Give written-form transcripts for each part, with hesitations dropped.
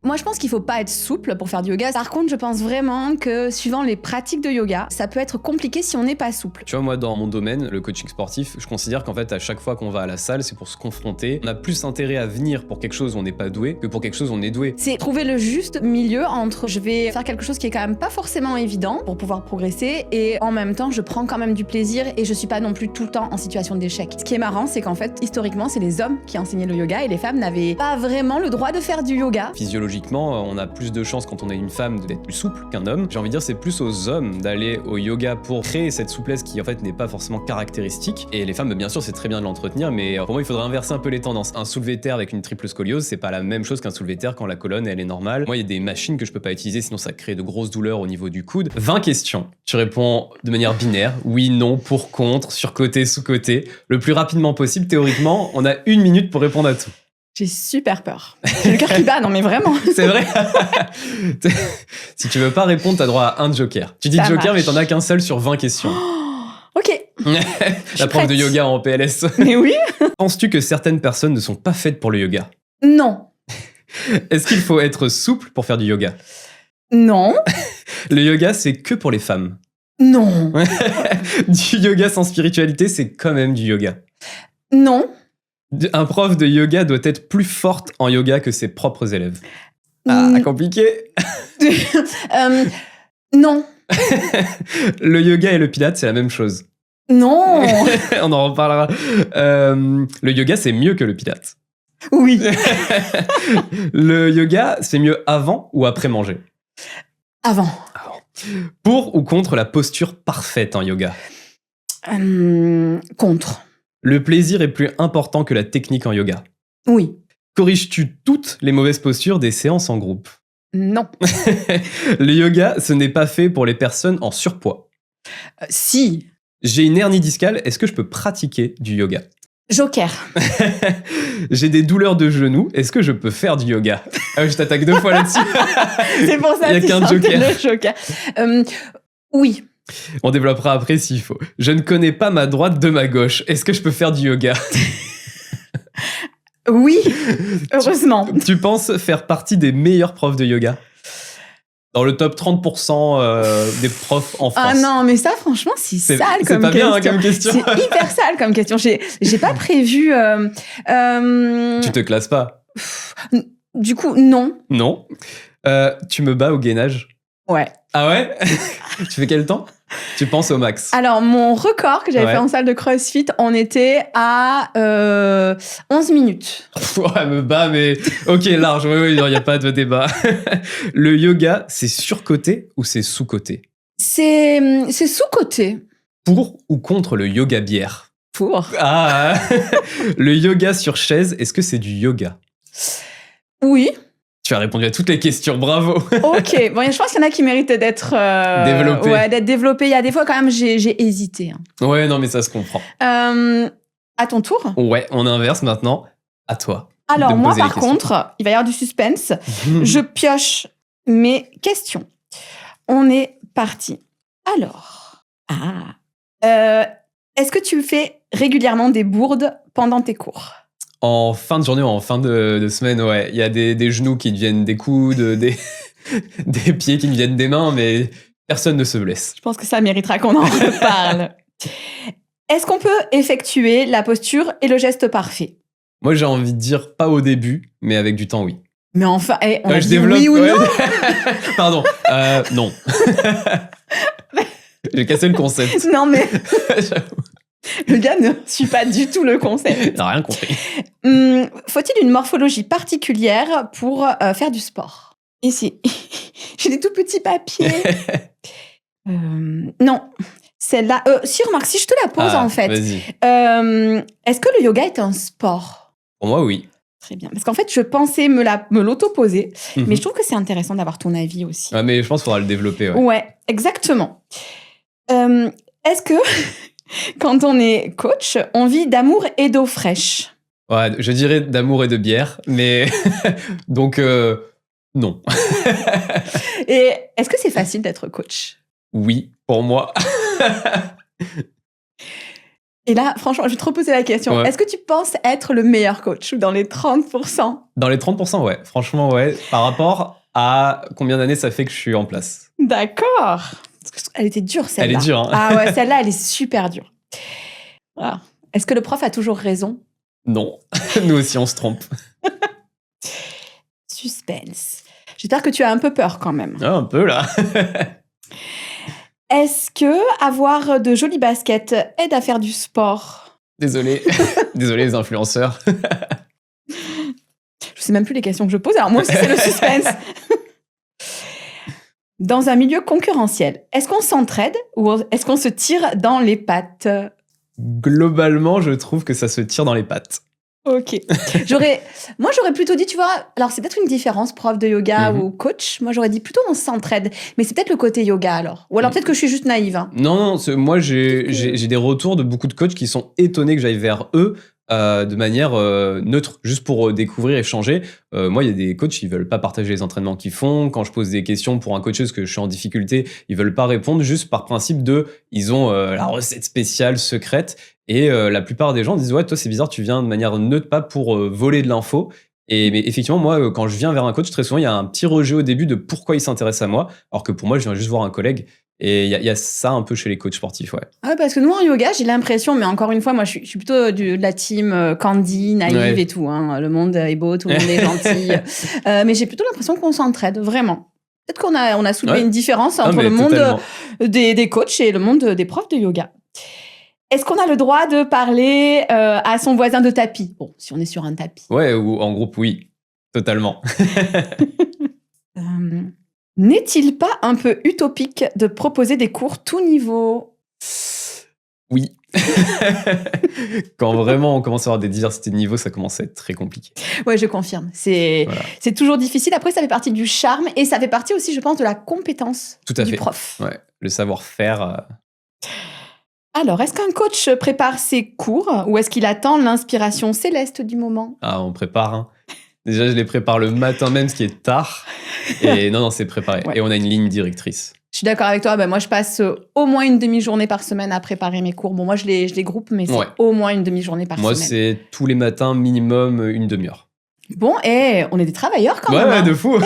Moi, je pense qu'il faut pas être souple pour faire du yoga. Par contre, je pense vraiment que suivant les pratiques de yoga, ça peut être compliqué si on n'est pas souple. Tu vois, moi, dans mon domaine, le coaching sportif, je considère qu'en fait, à chaque fois qu'on va à la salle, c'est pour se confronter. On a plus intérêt à venir pour quelque chose où on n'est pas doué que pour quelque chose où on est doué. C'est trouver le juste milieu entre je vais faire quelque chose qui est quand même pas forcément évident pour pouvoir progresser et en même temps, je prends quand même du plaisir et je suis pas non plus tout le temps en situation d'échec. Ce qui est marrant, c'est qu'en fait, historiquement, c'est les hommes qui enseignaient le yoga et les femmes n'avaient pas vraiment le droit de faire du yoga. Physiologiquement, on a plus de chances quand on est une femme d'être plus souple qu'un homme. J'ai envie de dire, c'est plus aux hommes d'aller au yoga pour créer cette souplesse qui en fait n'est pas forcément caractéristique. Et les femmes, bien sûr, c'est très bien de l'entretenir, mais pour moi, il faudrait inverser un peu les tendances. Un soulevé de terre avec une triple scoliose, c'est pas la même chose qu'un soulevé de terre quand la colonne elle est normale. Moi, il y a des machines que je peux pas utiliser, sinon ça crée de grosses douleurs au niveau du coude. 20 questions. Tu réponds de manière binaire, oui, non, pour, contre, sur-côté, sous-côté. Le plus rapidement possible, théoriquement, on a 1 minute pour répondre à tout. J'ai super peur. J'ai le cœur qui bat, non mais vraiment. C'est vrai. Si tu veux pas répondre, t'as droit à un joker. Tu dis Ça joker, marche. mais t'en as qu'un seul sur 20 questions. Ok. La prof prête. de yoga en PLS. Mais oui. Penses-tu que certaines personnes ne sont pas faites pour le yoga? Non. Est-ce qu'il faut être souple pour faire du yoga? Non. Le yoga, c'est que pour les femmes. Non. Du yoga sans spiritualité, c'est quand même du yoga. Non. Un prof de yoga doit être plus forte en yoga que ses propres élèves. Ah, Mm. compliqué. Non. Le yoga et le pilates, c'est la même chose. Non. On en reparlera. Le yoga, c'est mieux que le pilates. Oui. Le yoga, c'est mieux avant ou après manger? Avant. Pour ou contre la posture parfaite en yoga? Contre. Le plaisir est plus important que la technique en yoga. Oui. Corriges-tu toutes les mauvaises postures des séances en groupe? Non. Le yoga, ce n'est pas fait pour les personnes en surpoids. Si. J'ai une hernie discale, est-ce que je peux pratiquer du yoga? Joker. J'ai des douleurs de genoux, est-ce que je peux faire du yoga? Ah oui, je t'attaque 2 fois là-dessus. C'est pour ça Il y a que qu'un tu sentais joker. le joker. Oui. On développera après s'il faut. Je ne connais pas ma droite de ma gauche, est-ce que je peux faire du yoga? Oui. Heureusement. Tu penses faire partie des meilleurs profs de yoga? Dans le top 30% des profs en France. Ah non, mais ça, franchement, c'est sale C'est comme pas question. bien hein, comme question. C'est hyper sale comme question. J'ai pas prévu. Tu te classes pas? Du coup, non. Non. Tu me bats au gainage? Ouais. Ah ouais? Tu fais quel temps? Tu penses au max? Alors, mon record que j'avais Ouais. fait en salle de CrossFit, on était à 11 minutes. Ouais, me bats, mais ok, large. Oui, il n'y a pas de débat. Le yoga, c'est surcoté ou c'est sous-coté? C'est sous-coté. Pour ou contre le yoga bière? Pour. Ah, le yoga sur chaise, est-ce que c'est du yoga? Oui. Tu as répondu à toutes les questions, bravo. Ok. Bon, je pense qu'il y en a qui méritent d'être Développés. Ouais, d'être développés. Il y a des fois quand même, j'ai hésité. Ouais, non, mais ça se comprend. À ton tour. Ouais, on inverse maintenant. À toi. Alors de me moi, poser les par questions. contre, il va y avoir du suspense. Je pioche mes questions. On est parti. Alors. Est-ce que tu fais régulièrement des bourdes pendant tes cours? En fin de journée ou en fin de semaine, ouais. Il y a des genoux qui deviennent des coudes, des pieds qui deviennent des mains, mais personne ne se blesse. Je pense que ça méritera qu'on en reparle. Est-ce qu'on peut effectuer la posture et le geste parfait? Moi, j'ai envie de dire pas au début, mais avec du temps, oui. Mais enfin, on a Ouais, dit oui ou ouais. non? Pardon. Non. J'ai cassé le concept. Non mais le gars ne suit pas du tout le concept. T'as rien compris. Faut-il une morphologie particulière pour faire du sport? Ici, j'ai des tout petits papiers. Non, celle-là. Si, remarque, si je te la pose en fait. Vas-y. Est-ce que le yoga est un sport? Pour moi, oui. Très bien. Parce qu'en fait, je pensais me l'auto-poser, Mhm. mais je trouve que c'est intéressant d'avoir ton avis aussi. Ouais, mais je pense qu'il faudra le développer. Ouais. Ouais, exactement. Est-ce que quand on est coach, on vit d'amour et d'eau fraîche? Ouais, je dirais d'amour et de bière, mais donc non. Et est-ce que c'est facile d'être coach? Oui, pour moi. Et là, franchement, je vais te reposer la question. Ouais. Est-ce que tu penses être le meilleur coach dans les 30%? Dans les 30%, ouais. Franchement, ouais. Par rapport à combien d'années ça fait que je suis en place. D'accord. Elle était dure, celle-là. Elle est dure, hein. Ah ouais, celle-là, elle est super dure. Voilà. Est-ce que le prof a toujours raison? Non. Nous aussi, on se trompe. Suspense. J'espère que tu as un peu peur quand même. Ah, un peu, là. Est-ce que avoir de jolies baskets aide à faire du sport? Désolé. Désolé, les influenceurs. Je sais même plus les questions que je pose, alors moi aussi c'est le suspense. Dans un milieu concurrentiel, est-ce qu'on s'entraide ou est-ce qu'on se tire dans les pattes? Globalement, je trouve que ça se tire dans les pattes. Ok. Moi, j'aurais plutôt dit, tu vois, alors c'est peut-être une différence, prof de yoga ou coach. Moi, j'aurais dit plutôt on s'entraide. Mais c'est peut-être le côté yoga alors. Ou alors peut-être que je suis juste naïve. Hein. Non, moi, j'ai des retours de beaucoup de coachs qui sont étonnés que j'aille vers eux de manière neutre, juste pour découvrir, échanger. Moi, il y a des coachs, ils veulent pas partager les entraînements qu'ils font. Quand je pose des questions pour un coach parce que je suis en difficulté, ils veulent pas répondre juste par principe ils ont la recette spéciale, secrète. Et la plupart des gens disent « Ouais, toi, c'est bizarre, tu viens de manière neutre, pas pour voler de l'info. » Mais effectivement, moi, quand je viens vers un coach, très souvent, il y a un petit rejet au début de pourquoi il s'intéresse à moi, alors que pour moi, je viens juste voir un collègue. Et il y a ça un peu chez les coachs sportifs, ouais. Ah, parce que nous, en yoga, j'ai l'impression, mais encore une fois, moi, je suis plutôt de la team candy, naïve et tout. Hein. Le monde est beau, tout le monde est gentil. Mais j'ai plutôt l'impression qu'on s'entraide, vraiment. Peut-être qu'on a soulevé une différence entre le monde des coachs et le monde des profs de yoga. Est-ce qu'on a le droit de parler à son voisin de tapis? Bon, si on est sur un tapis. Ouais, ou en groupe, oui. Totalement. N'est-il pas un peu utopique de proposer des cours tout niveau? Oui. Quand vraiment on commence à avoir des diversités de niveaux, ça commence à être très compliqué. Ouais, je confirme. C'est toujours difficile. Après, ça fait partie du charme et ça fait partie aussi, je pense, de la compétence du prof. Ouais, le savoir-faire. Alors, est-ce qu'un coach prépare ses cours ou est-ce qu'il attend l'inspiration céleste du moment? Ah, on prépare, hein. Déjà, je les prépare le matin même, ce qui est tard. Et non, c'est préparé. Ouais. Et on a une ligne directrice. Je suis d'accord avec toi. Ben, moi, je passe au moins une demi-journée par semaine à préparer mes cours. Bon, moi, je les groupe, mais c'est au moins une demi-journée par semaine. Moi, c'est tous les matins, minimum une demi-heure. Bon, on est des travailleurs quand même. Ouais, de fou.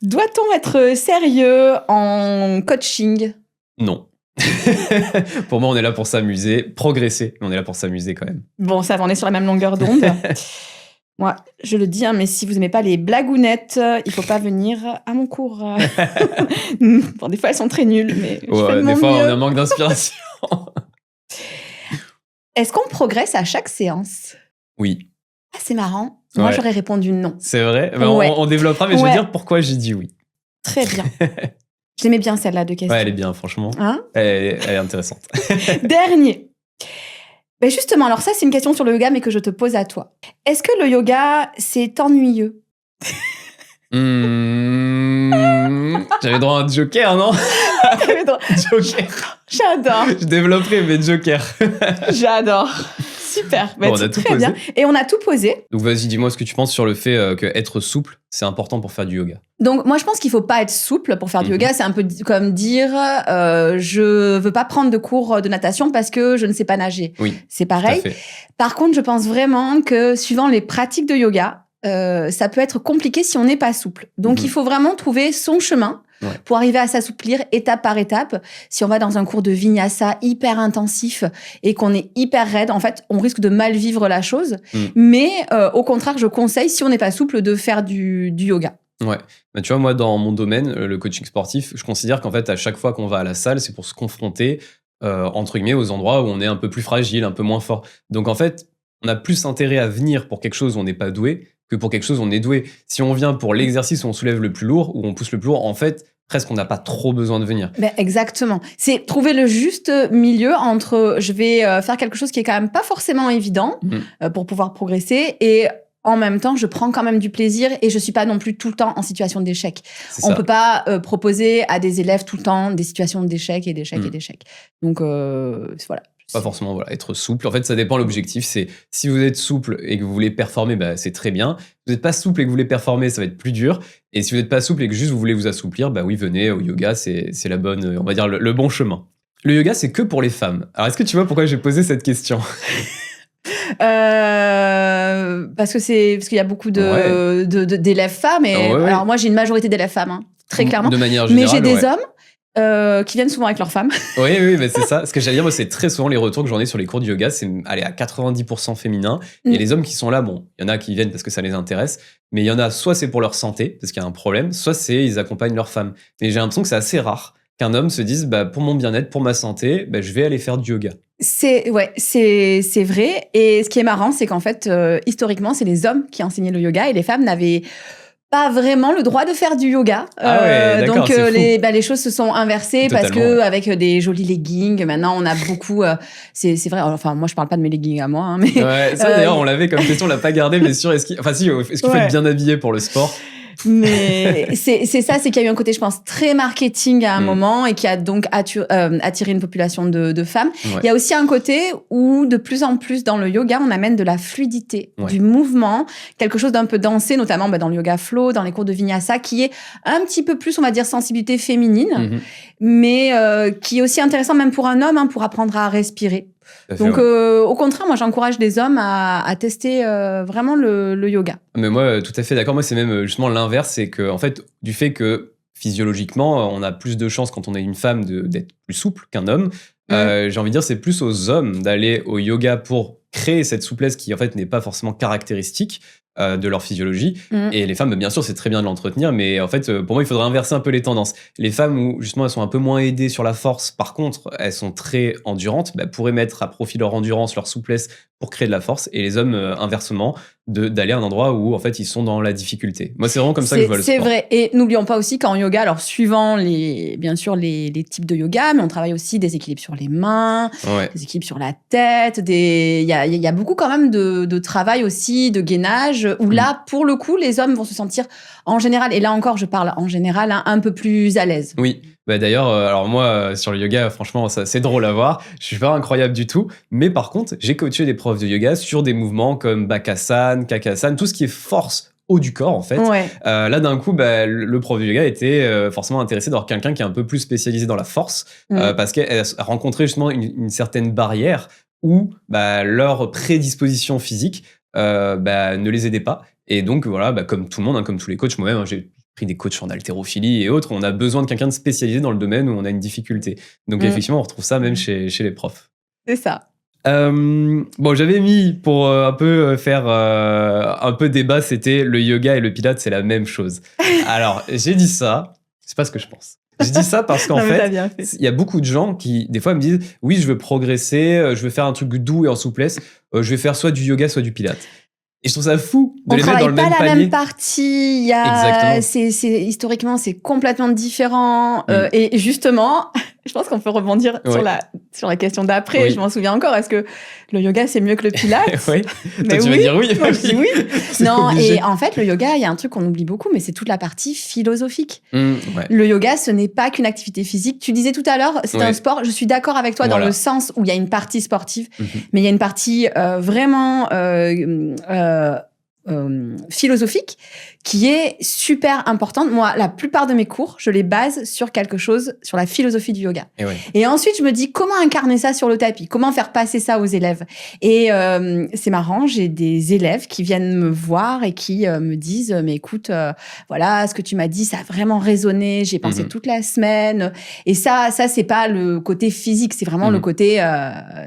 Doit-on être sérieux en coaching? Non. Pour moi, on est là pour s'amuser, progresser, mais on est là pour s'amuser quand même. Bon, ça va, on est sur la même longueur d'onde. Moi, je le dis, hein, mais si vous n'aimez pas les blagounettes, il faut pas venir à mon cours. Bon, des fois, elles sont très nulles, mais je fais de mon des fois, mieux. on a un manque d'inspiration. Est-ce qu'on progresse à chaque séance? Oui. Ah, c'est marrant. Moi, j'aurais répondu non. C'est vrai? Ben, on développera, mais je vais dire pourquoi j'ai dit oui. Très bien. J'aimais bien celle-là de question. Ouais, elle est bien, franchement. Hein? Elle est intéressante. Dernier. Ben justement, alors ça, c'est une question sur le yoga, mais que je te pose à toi. Est-ce que le yoga, c'est ennuyeux? J'avais droit à un joker, non? T'avais droit. Joker. J'adore. Je développerai mes jokers. J'adore. Super. Ben, on a tout très posé. Bien. Et on a tout posé. Donc vas-y, dis-moi ce que tu penses sur le fait qu'être souple, c'est important pour faire du yoga. Donc moi, je pense qu'il faut pas être souple pour faire du yoga. C'est un peu comme dire je veux pas prendre de cours de natation parce que je ne sais pas nager. Oui. C'est pareil. Par contre, je pense vraiment que suivant les pratiques de yoga, ça peut être compliqué si on n'est pas souple. Donc il faut vraiment trouver son chemin. Pour arriver à s'assouplir étape par étape. Si on va dans un cours de vinyasa hyper intensif et qu'on est hyper raide, en fait, on risque de mal vivre la chose. Mais au contraire, je conseille, si on n'est pas souple, de faire du yoga. Ouais. Bah, tu vois, moi, dans mon domaine, le coaching sportif, je considère qu'en fait, à chaque fois qu'on va à la salle, c'est pour se confronter, entre guillemets, aux endroits où on est un peu plus fragile, un peu moins fort. Donc, en fait, on a plus intérêt à venir pour quelque chose où on n'est pas doué que pour quelque chose où on est doué. Si on vient pour l'exercice où on soulève le plus lourd, où on pousse le plus lourd, en fait, presque on n'a pas trop besoin de venir. Ben exactement. C'est trouver le juste milieu entre je vais faire quelque chose qui est quand même pas forcément évident pour pouvoir progresser et en même temps, je prends quand même du plaisir et je suis pas non plus tout le temps en situation d'échec. On peut pas proposer à des élèves tout le temps des situations d'échec et d'échec et d'échec. Donc voilà. Pas forcément être souple. En fait, ça dépend de l'objectif. C'est si vous êtes souple et que vous voulez performer, bah, c'est très bien. Si vous n'êtes pas souple et que vous voulez performer, ça va être plus dur. Et si vous n'êtes pas souple et que juste vous voulez vous assouplir, bah oui, venez au yoga, c'est la bonne, on va dire le bon chemin. Le yoga, c'est que pour les femmes. Alors, est-ce que tu vois pourquoi j'ai posé cette question? Parce qu'il y a beaucoup d'élèves femmes. Et Ouais. alors moi, j'ai une majorité d'élèves femmes, hein, très clairement. De manière Mais générale, j'ai des ouais. hommes qui viennent souvent avec leurs femmes. Oui, mais c'est ça. Ce que j'allais dire, moi, c'est très souvent les retours que j'en ai sur les cours de yoga, c'est allez, à 90% féminin. Et les hommes qui sont là, bon, il y en a qui viennent parce que ça les intéresse, mais il y en a soit c'est pour leur santé, parce qu'il y a un problème, soit c'est ils accompagnent leur femme. Et j'ai l'impression que c'est assez rare qu'un homme se dise, bah, pour mon bien-être, pour ma santé, bah, je vais aller faire du yoga. C'est vrai. Et ce qui est marrant, c'est qu'en fait, historiquement, c'est les hommes qui enseignaient le yoga et les femmes n'avaient pas vraiment le droit de faire du yoga. Ah ouais, d'accord, donc c'est fou. les choses se sont inversées Totalement, parce que avec des jolis leggings, maintenant on a beaucoup. C'est vrai. Enfin, moi je parle pas de mes leggings à moi, hein, mais Ouais, ça d'ailleurs, on l'avait comme question, on l'a pas gardé, mais sûr, est-ce qu'il faut être bien habillé pour le sport? Mais c'est ça, c'est qu'il y a eu un côté, je pense, très marketing à un moment et qui a donc attiré une population de femmes. Ouais. Il y a aussi un côté où, de plus en plus, dans le yoga, on amène de la fluidité, du mouvement, quelque chose d'un peu dansé, notamment dans le yoga flow, dans les cours de vinyasa, qui est un petit peu plus, on va dire, sensibilité féminine, mais qui est aussi intéressant même pour un homme, pour apprendre à respirer. Donc, au contraire, moi, j'encourage les hommes à tester vraiment le yoga. Mais moi, tout à fait d'accord. Moi, c'est même justement l'inverse. C'est que, en fait, du fait que physiologiquement, on a plus de chances quand on est une femme d'être plus souple qu'un homme, j'ai envie de dire, c'est plus aux hommes d'aller au yoga pour créer cette souplesse qui, en fait, n'est pas forcément caractéristique de leur physiologie. Et les femmes, bien sûr, c'est très bien de l'entretenir, mais en fait, pour moi, il faudrait inverser un peu les tendances. Les femmes où, justement, elles sont un peu moins aidées sur la force, par contre, elles sont très endurantes, pourraient mettre à profit leur endurance, leur souplesse pour créer de la forse, et les hommes, inversement, d'aller à un endroit où, en fait, ils sont dans la difficulté. Moi, c'est vraiment comme ça que je vois le sport. C'est vrai. Et n'oublions pas aussi qu'en yoga, alors, suivant bien sûr, les types de yoga, mais on travaille aussi des équilibres sur les mains, des équilibres sur la tête, il y a beaucoup quand même de travail aussi, de gainage, où là, pour le coup, les hommes vont se sentir, en général, et là encore, je parle en général, un peu plus à l'aise. Oui. D'ailleurs, alors moi, sur le yoga, franchement, ça, c'est drôle à voir. Je suis pas incroyable du tout. Mais par contre, j'ai coaché des profs de yoga sur des mouvements comme Bakasana, Kakasana, tout ce qui est force haut du corps, en fait. Là, d'un coup, le prof de yoga était forcément intéressé d'avoir quelqu'un qui est un peu plus spécialisé dans la force, parce qu'elle a rencontré justement une certaine barrière où leur prédisposition physique ne les aidait pas. Et donc, voilà, comme tout le monde, comme tous les coachs, moi-même, j'ai pris des coachs en haltérophilie et autres, on a besoin de quelqu'un de spécialisé dans le domaine où on a une difficulté. Donc, effectivement, on retrouve ça même chez les profs. C'est ça. J'avais mis pour un peu faire un peu débat, c'était le yoga et le pilates, c'est la même chose. Alors, j'ai dit ça, c'est pas ce que je pense. Je dis ça parce qu'en fait, il y a beaucoup de gens qui, des fois, me disent « Oui, je veux progresser, je veux faire un truc doux et en souplesse, je vais faire soit du yoga, soit du pilates. » Et je trouve ça fou de les mettre dans le même panier. On travaille pas la même partie. Historiquement, c'est complètement différent. Et justement, je pense qu'on peut rebondir sur la question d'après. Je m'en souviens encore. Est-ce que le yoga, c'est mieux que le pilates? Oui. Toi, tu vas dire oui. Moi, je dis oui. Non, et en fait, le yoga, il y a un truc qu'on oublie beaucoup, mais c'est toute la partie philosophique. Le yoga, ce n'est pas qu'une activité physique. Tu disais tout à l'heure, c'est un sport. Je suis d'accord avec toi dans le sens où il y a une partie sportive, mais il y a une partie vraiment philosophique qui est super importante. Moi, la plupart de mes cours, je les base sur quelque chose, sur la philosophie du yoga. Et ensuite, je me dis comment incarner ça sur le tapis, comment faire passer ça aux élèves. Et c'est marrant, j'ai des élèves qui viennent me voir et qui me disent « Mais écoute, voilà, ce que tu m'as dit, ça a vraiment résonné, j'ai pensé toute la semaine. » Et ça, c'est pas le côté physique, c'est vraiment le côté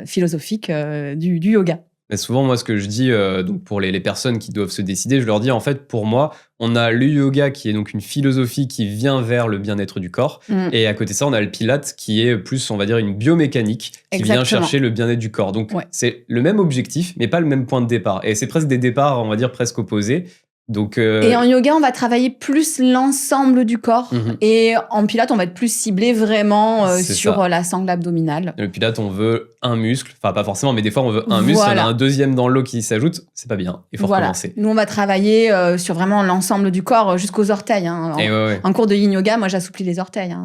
philosophique du yoga. Mais souvent, moi, ce que je dis donc pour les personnes qui doivent se décider, je leur dis, en fait, pour moi, on a le yoga qui est donc une philosophie qui vient vers le bien-être du corps. Et à côté de ça, on a le pilate qui est plus, on va dire, une biomécanique qui vient chercher le bien-être du corps. Donc, c'est le même objectif, mais pas le même point de départ. Et c'est presque des départs, on va dire, presque opposés. Donc, Et en yoga, on va travailler plus l'ensemble du corps. Et en pilates, on va être plus ciblé vraiment sur la sangle abdominale. Le pilates, on veut un muscle. Enfin, pas forcément, mais des fois, on veut un muscle. On a un deuxième dans l'eau qui s'ajoute. C'est pas bien. Il faut recommencer. Nous, on va travailler sur vraiment l'ensemble du corps jusqu'aux orteils. En cours de yin yoga, moi, j'assouplis les orteils.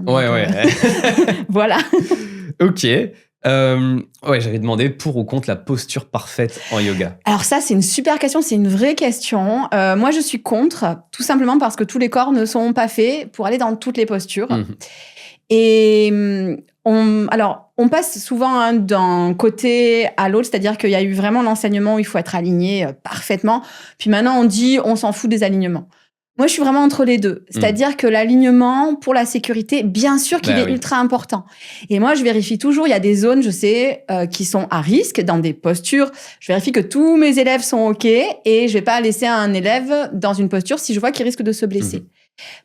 Voilà. Ok. J'avais demandé pour ou contre la posture parfaite en yoga. Alors ça, c'est une super question, c'est une vraie question. Moi, je suis contre, tout simplement parce que tous les corps ne sont pas faits pour aller dans toutes les postures. Et on passe souvent d'un côté à l'autre, c'est-à-dire qu'il y a eu vraiment l'enseignement où il faut être aligné parfaitement. Puis maintenant, on dit on s'en fout des alignements. Moi, je suis vraiment entre les deux. C'est-à-dire que l'alignement pour la sécurité, bien sûr qu'il est ultra important. Et moi, je vérifie toujours, il y a des zones, je sais, qui sont à risque dans des postures. Je vérifie que tous mes élèves sont OK et je vais pas laisser un élève dans une posture si je vois qu'il risque de se blesser.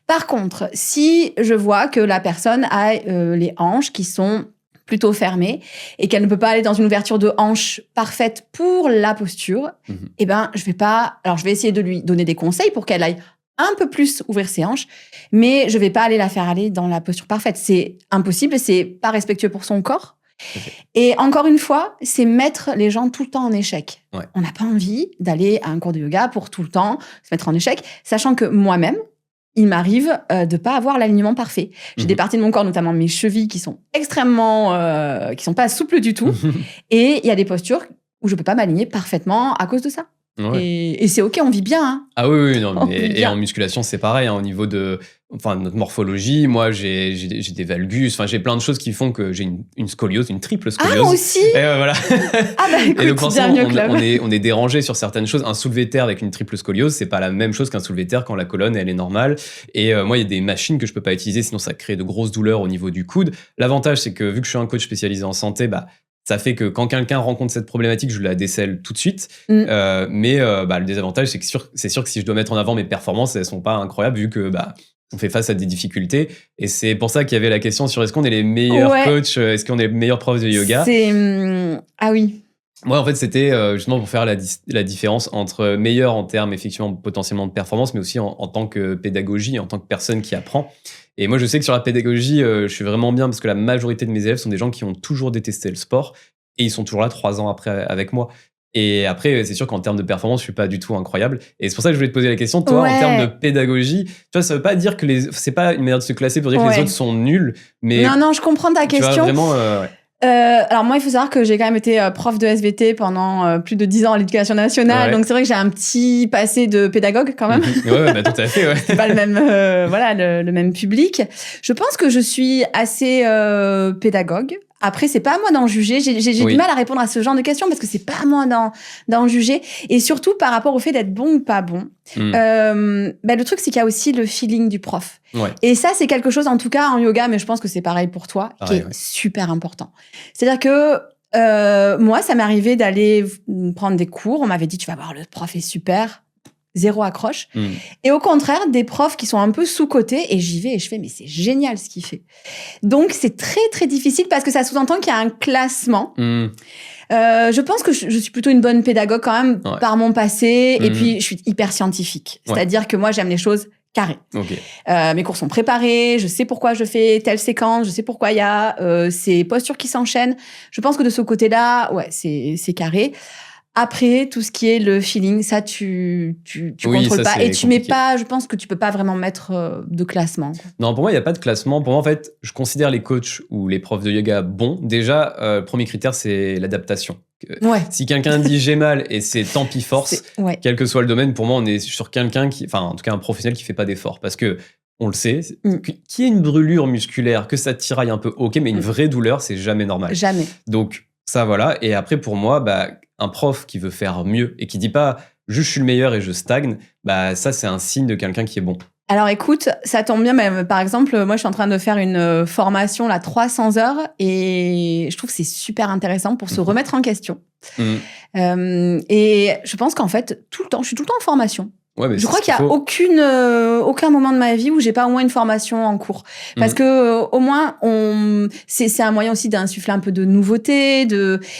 Par contre, si je vois que la personne a les hanches qui sont plutôt fermées et qu'elle ne peut pas aller dans une ouverture de hanche parfaite pour la posture, eh ben, je vais essayer de lui donner des conseils pour qu'elle aille un peu plus ouvrir ses hanches, mais je vais pas la faire aller dans la posture parfaite. C'est impossible, c'est pas respectueux pour son corps. Et encore une fois, c'est mettre les gens tout le temps en échec. Ouais. On n'a pas envie d'aller à un cours de yoga pour tout le temps se mettre en échec, sachant que moi-même, il m'arrive de pas avoir l'alignement parfait. J'ai des parties de mon corps, notamment mes chevilles, qui sont extrêmement, qui sont pas souples du tout. Et il y a des postures où je peux pas m'aligner parfaitement à cause de ça. Ouais. Et c'est OK, on vit bien. Hein. Ah oui, non, et en musculation, c'est pareil. Hein, au niveau de notre morphologie, moi, j'ai des valgus. J'ai plein de choses qui font que j'ai une scoliose, une triple scoliose. Ah, moi aussi. Et voilà. Ah bah écoute, et donc, bienvenue au club. On est dérangé sur certaines choses. Un soulevé de terre avec une triple scoliose, c'est pas la même chose qu'un soulevé de terre quand la colonne, elle est normale. Et moi, il y a des machines que je peux pas utiliser, sinon ça crée de grosses douleurs au niveau du coude. L'avantage, c'est que vu que je suis un coach spécialisé en santé, ça fait que quand quelqu'un rencontre cette problématique, je la décèle tout de suite. Mais le désavantage, c'est sûr que si je dois mettre en avant mes performances, elles sont pas incroyables vu que on fait face à des difficultés. Et c'est pour ça qu'il y avait la question sur est-ce qu'on est les meilleurs coachs, est-ce qu'on est les meilleurs profs de yoga. Ah oui. Moi, en fait, c'était justement pour faire la différence entre meilleur en termes, effectivement, potentiellement de performance, mais aussi en tant que pédagogie, en tant que personne qui apprend. Et moi, je sais que sur la pédagogie, je suis vraiment bien parce que la majorité de mes élèves sont des gens qui ont toujours détesté le sport et ils sont toujours là 3 ans après avec moi. Et après, c'est sûr qu'en termes de performance, je suis pas du tout incroyable. Et c'est pour ça que je voulais te poser la question. Toi, en termes de pédagogie, tu vois, ça veut pas dire que c'est pas une manière de se classer pour dire que les autres sont nuls, mais non, je comprends ta question. Tu vois, vraiment, alors moi, il faut savoir que j'ai quand même été prof de SVT pendant plus de 10 ans à l'éducation nationale, donc c'est vrai que j'ai un petit passé de pédagogue quand même. Ouais, tout à fait. Ouais. C'est pas le même, le même public. Je pense que je suis assez pédagogue. Après, c'est pas à moi d'en juger. J'ai du mal à répondre à ce genre de questions parce que c'est pas à moi d'en juger. Et surtout par rapport au fait d'être bon ou pas bon. Le truc, c'est qu'il y a aussi le feeling du prof. Ouais. Et ça, c'est quelque chose, en tout cas en yoga, mais je pense que c'est pareil pour toi, qui est super important. C'est-à-dire que moi, ça m'est arrivé d'aller prendre des cours. On m'avait dit, tu vas voir, le prof est super. 0 accroche. Et au contraire, des profs qui sont un peu sous-cotés, et j'y vais et je fais, mais c'est génial ce qu'il fait. Donc, c'est très, très difficile parce que ça sous-entend qu'il y a un classement. Je pense que je suis plutôt une bonne pédagogue quand même par mon passé, et puis je suis hyper scientifique. C'est-à-dire que moi, j'aime les choses carrées. Mes cours sont préparés, je sais pourquoi je fais telle séquence, je sais pourquoi il y a ces postures qui s'enchaînent. Je pense que de ce côté-là, c'est carré. Après, tout ce qui est le feeling, ça, tu contrôles pas. Et tu mets pas, je pense que tu peux pas vraiment mettre de classement. Non, pour moi, il n'y a pas de classement. Pour moi, en fait, je considère les coachs ou les profs de yoga bons. Déjà, le premier critère, c'est l'adaptation. Si quelqu'un dit j'ai mal et c'est tant pis force, quel que soit le domaine, pour moi, on est sur quelqu'un en tout cas, un professionnel qui fait pas d'effort. Parce que, on le sait, qu'il y ait une brûlure musculaire, que ça tiraille un peu, ok, mais une vraie douleur, c'est jamais normal. Jamais. Donc, ça, voilà. Et après, pour moi, un prof qui veut faire mieux et qui dit pas juste je suis le meilleur et je stagne, ça c'est un signe de quelqu'un qui est bon. Alors écoute, ça tombe bien, mais par exemple, moi je suis en train de faire une formation là 300 heures et je trouve que c'est super intéressant pour se remettre en question. Et je pense qu'en fait, je suis tout le temps en formation. Je crois qu'il y a aucun moment de ma vie où j'ai pas au moins une formation en cours. Parce que au moins, c'est un moyen aussi d'insuffler un peu de nouveauté,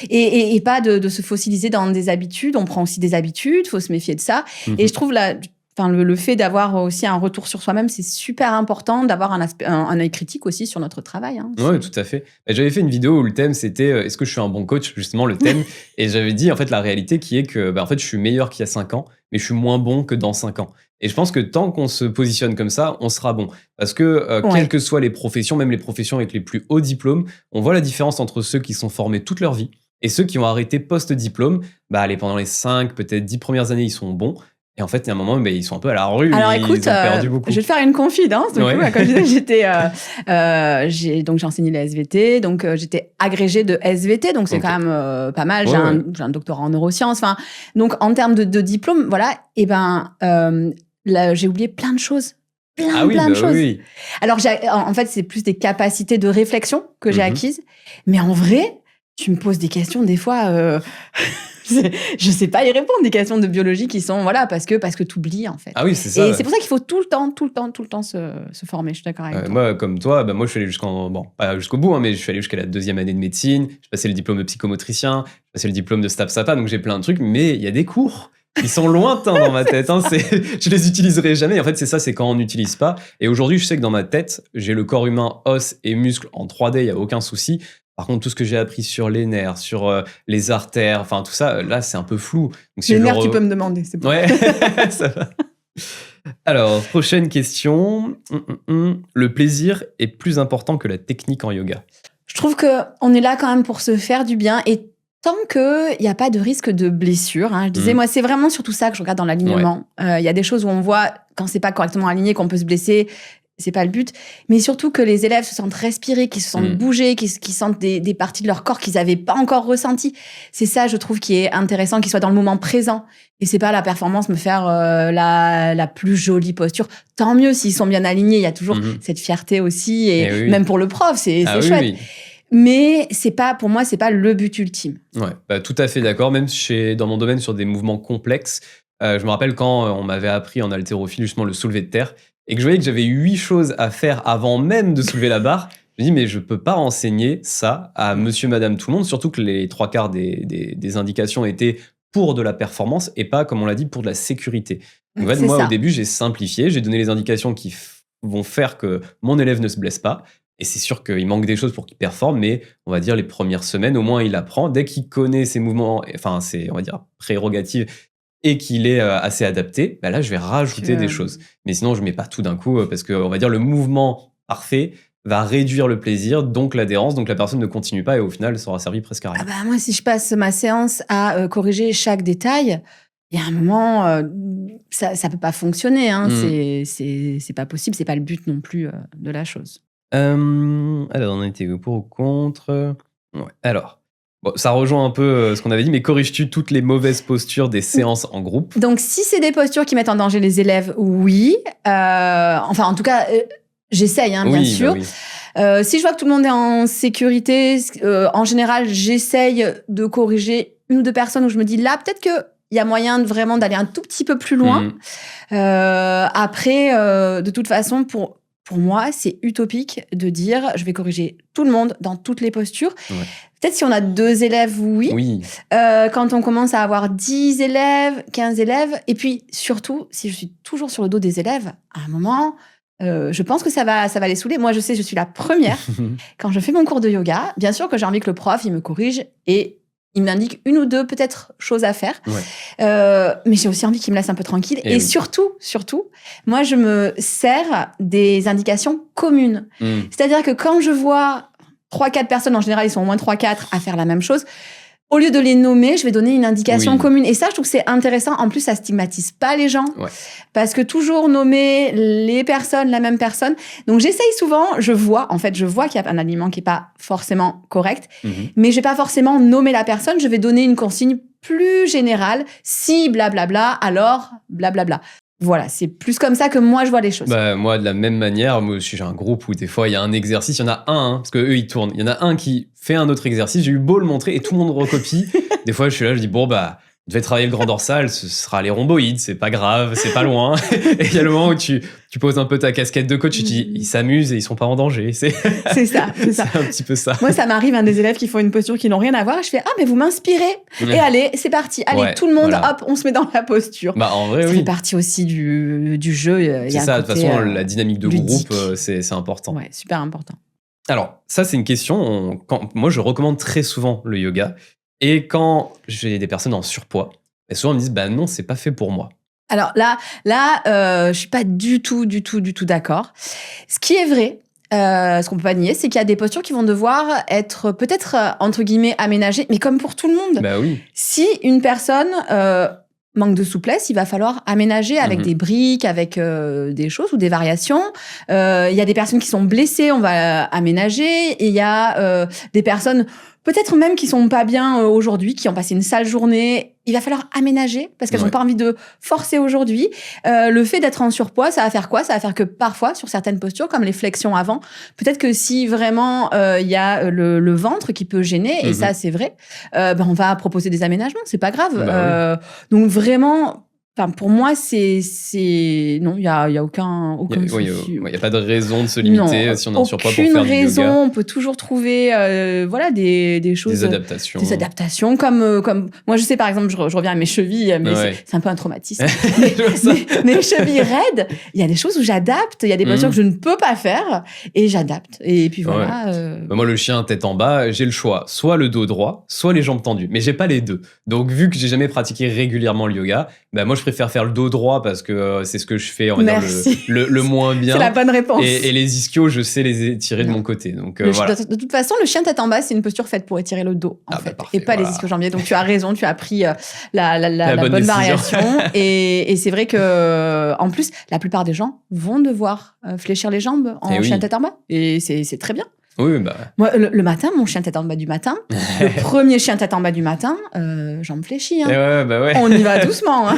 et pas de se fossiliser dans des habitudes. On prend aussi des habitudes, faut se méfier de ça. Et je trouve le fait d'avoir aussi un retour sur soi-même, c'est super important, d'avoir un œil critique aussi sur notre travail. Hein. Oui, tout à fait. J'avais fait une vidéo où le thème, c'était est-ce que je suis un bon coach, justement, le thème. Et j'avais dit, en fait, la réalité qui est que en fait, je suis meilleur qu'il y a 5 ans, mais je suis moins bon que dans 5 ans. Et je pense que tant qu'on se positionne comme ça, on sera bon. Parce que quelles que soient les professions, même les professions avec les plus hauts diplômes, on voit la différence entre ceux qui sont formés toute leur vie et ceux qui ont arrêté post-diplôme. Pendant les 5, peut-être 10 premières années, ils sont bons. Et en fait, il y a un moment, ils sont un peu à la rue. Alors ils écoute, ont perdu beaucoup. je vais te faire une confidence. Du Ouais. coup, comme je disais, j'ai enseigné les SVT, donc j'étais agrégée de SVT, donc c'est Ok. quand même pas mal. Ouais, J'ai un doctorat en neurosciences. Enfin, donc en termes de diplôme, voilà. Et là, j'ai oublié plein de choses. Ah oui, Plein de choses. oui. Alors, en fait, c'est plus des capacités de réflexion que j'ai Mhm. acquises. Mais en vrai, tu me poses des questions, des fois, je sais pas y répondre, des questions de biologie qui sont, voilà, parce que tu oublies, en fait. Ah oui, c'est ça. Et c'est pour ça qu'il faut tout le temps se former. Je suis d'accord avec toi. Moi, comme toi, moi, je suis allé pas jusqu'au bout, hein, mais je suis allé jusqu'à la 2e année de médecine. J'ai passé le diplôme de psychomotricien, j'ai passé le diplôme de STAPS-APA, donc j'ai plein de trucs, mais il y a des cours. Ils sont lointains dans ma tête. Hein, je les utiliserai jamais. En fait, c'est quand on n'utilise pas. Et aujourd'hui, je sais que dans ma tête, j'ai le corps humain, os et muscles en 3D, il n'y a aucun souci. Par contre, tout ce que j'ai appris sur les nerfs, sur les artères, enfin tout ça, là, c'est un peu flou. Donc, si Les je nerfs, tu peux me demander, c'est bon. Ouais, ça va. Alors, prochaine question. Le plaisir est plus important que la technique en yoga. Je trouve qu'on est là quand même pour se faire du bien et tant qu'il n'y a pas de risque de blessure. Hein, je disais, moi, c'est vraiment surtout ça que je regarde dans l'alignement. Il y a des choses où on voit, quand c'est pas correctement aligné, qu'on peut se blesser. C'est pas le but. Mais surtout que les élèves se sentent respirer, qu'ils se sentent bouger, qu'ils sentent des parties de leur corps qu'ils n'avaient pas encore ressenties. C'est ça, je trouve, qui est intéressant, qu'ils soient dans le moment présent. Et c'est pas la performance, me faire la plus jolie posture. Tant mieux s'ils sont bien alignés. Il y a toujours cette fierté aussi. Et oui. même pour le prof, c'est chouette. Oui. Mais pour moi, c'est pas le but ultime. Ouais, tout à fait d'accord. Même dans mon domaine, sur des mouvements complexes, je me rappelle quand on m'avait appris en haltérophilie justement le soulevé de terre et que je voyais que j'avais 8 choses à faire avant même de soulever la barre. Je me dis, mais je peux pas enseigner ça à monsieur, madame, tout le monde, surtout que les 3/4 des indications étaient pour de la performance et pas, comme on l'a dit, pour de la sécurité. Donc, en fait, moi, au début, j'ai simplifié, j'ai donné les indications qui vont faire que mon élève ne se blesse pas. Et c'est sûr qu'il manque des choses pour qu'il performe, mais on va dire les premières semaines, au moins il apprend. Dès qu'il connaît ses mouvements, enfin ses, on va dire, prérogatives, et qu'il est assez adapté, là je vais rajouter des choses. Mais sinon je mets pas tout d'un coup, parce que on va dire le mouvement parfait va réduire le plaisir, donc l'adhérence, donc la personne ne continue pas et au final ça aura servi presque à rien. Moi, si je passe ma séance à corriger chaque détail, il y a un moment, ça peut pas fonctionner. Hein. C'est pas possible, c'est pas le but non plus de la chose. Alors, on a été pour ou contre? Ouais. Alors, bon, ça rejoint un peu ce qu'on avait dit, mais corriges-tu toutes les mauvaises postures des séances en groupe? Donc, si c'est des postures qui mettent en danger les élèves, oui. Enfin, en tout cas, j'essaye, hein, bien sûr. Oui. Si je vois que tout le monde est en sécurité, en général, j'essaye de corriger une ou deux personnes où je me dis, là, peut-être qu'il y a moyen vraiment d'aller un tout petit peu plus loin. Après, de toute façon, pour moi, c'est utopique de dire je vais corriger tout le monde dans toutes les postures. Ouais. Peut-être si on a 2 élèves, oui. Quand on commence à avoir 10 élèves, 15 élèves, et puis surtout, si je suis toujours sur le dos des élèves, à un moment, je pense que ça va les saouler. Moi, je sais, je suis la première. Quand je fais mon cours de yoga, bien sûr que j'ai envie que le prof, il me corrige et il m'indique 1 ou 2 peut-être choses à faire. Mais j'ai aussi envie qu'il me laisse un peu tranquille. Et surtout, moi, je me sers des indications communes. C'est-à-dire que quand je vois 3-4 personnes, en général, ils sont au moins 3-4 à faire la même chose, au lieu de les nommer, je vais donner une indication commune. Et ça, je trouve que c'est intéressant. En plus, ça stigmatise pas les gens. Parce que toujours nommer les personnes, la même personne. Donc, j'essaye souvent, je vois qu'il y a un aliment qui est pas forcément correct. Mais je vais pas forcément nommer la personne. Je vais donner une consigne plus générale. Si blablabla, alors blablabla. Voilà, c'est plus comme ça que moi, je vois les choses. Moi, de la même manière, moi aussi, j'ai un groupe où des fois, il y a un exercice, il y en a un, parce qu'eux, ils tournent. Il y en a un qui fait un autre exercice, j'ai eu beau le montrer et tout le monde recopie. Des fois, je suis là, je dis, bon, je vais travailler le grand dorsal, ce sera les rhomboïdes, c'est pas grave, c'est pas loin. Et il y a le moment où tu poses un peu ta casquette de coach, tu te dis, ils s'amusent et ils sont pas en danger. C'est ça. C'est un petit peu ça. Moi, ça m'arrive, des élèves qui font une posture qui n'ont rien à voir, et je fais, mais vous m'inspirez. Et allez, c'est parti. Allez, tout le monde, hop, on se met dans la posture. En vrai, ça fait partie aussi du jeu. C'est ça, de toute façon, la dynamique de ludique. groupe, c'est important. Ouais, super important. Alors, ça, c'est une question. Moi, je recommande très souvent le yoga. Et quand j'ai des personnes en surpoids, elles souvent me disent, non, c'est pas fait pour moi. Alors là, je suis pas du tout d'accord. Ce qui est vrai, ce qu'on peut pas nier, c'est qu'il y a des postures qui vont devoir être peut-être, entre guillemets, aménagées, mais comme pour tout le monde. Oui. Si une personne manque de souplesse, il va falloir aménager avec des briques, avec des choses ou des variations. Il y a des personnes qui sont blessées, on va aménager. Et il y a des personnes, peut-être même qui sont pas bien aujourd'hui, qui ont passé une sale journée. Il va falloir aménager parce qu'elles n'ont pas envie de forcer aujourd'hui. Le fait d'être en surpoids, ça va faire quoi ? Ça va faire que parfois, sur certaines postures, comme les flexions avant, peut-être que si vraiment il y a le ventre qui peut gêner, et ça c'est vrai, on va proposer des aménagements, c'est pas grave. Donc vraiment... Enfin, pour moi, non, il y a aucun souci. Il y a pas de raison de se limiter si on est en surpoids pour faire du yoga. Aucune raison, on peut toujours trouver des choses, des adaptations. Des adaptations comme moi je sais par exemple, je reviens à mes chevilles, mais c'est un peu un traumatisme. Mes chevilles raides, il y a des choses où j'adapte, il y a des postures que je ne peux pas faire et j'adapte. Et puis voilà. Moi le chien tête en bas, j'ai le choix, soit le dos droit, soit les jambes tendues, mais j'ai pas les deux. Donc vu que j'ai jamais pratiqué régulièrement le yoga, moi je préfère faire le dos droit parce que c'est ce que je fais, on va dire, le moins bien. C'est la bonne réponse. Et les ischios, je sais les étirer de mon côté. Donc, voilà. De toute façon, le chien tête en bas, c'est une posture faite pour étirer le dos, en fait, parfait, et pas les ischio-jambiers. Donc tu as raison, tu as pris la bonne variation. Et c'est vrai que, en plus, la plupart des gens vont devoir fléchir les jambes en chien tête en bas. Et c'est très bien. Oui, Moi, le matin, mon chien tête en bas du matin, le premier chien tête en bas du matin, jambes fléchies. Hein. On y va doucement. Hein.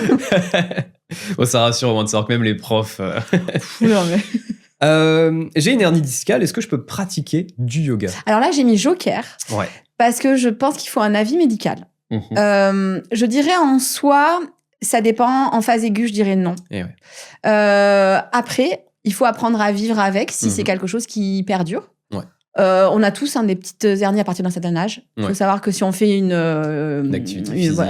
Ça rassure au moins de savoir que même les profs... Non, mais... j'ai une hernie discale, est-ce que je peux pratiquer du yoga ? Alors là, j'ai mis joker, parce que je pense qu'il faut un avis médical. Je dirais en soi, ça dépend. En phase aiguë, je dirais non. Après, il faut apprendre à vivre avec si c'est quelque chose qui perdure. On a tous des petites hernies à partir d'un certain âge. Il faut savoir que si on fait une activité physique,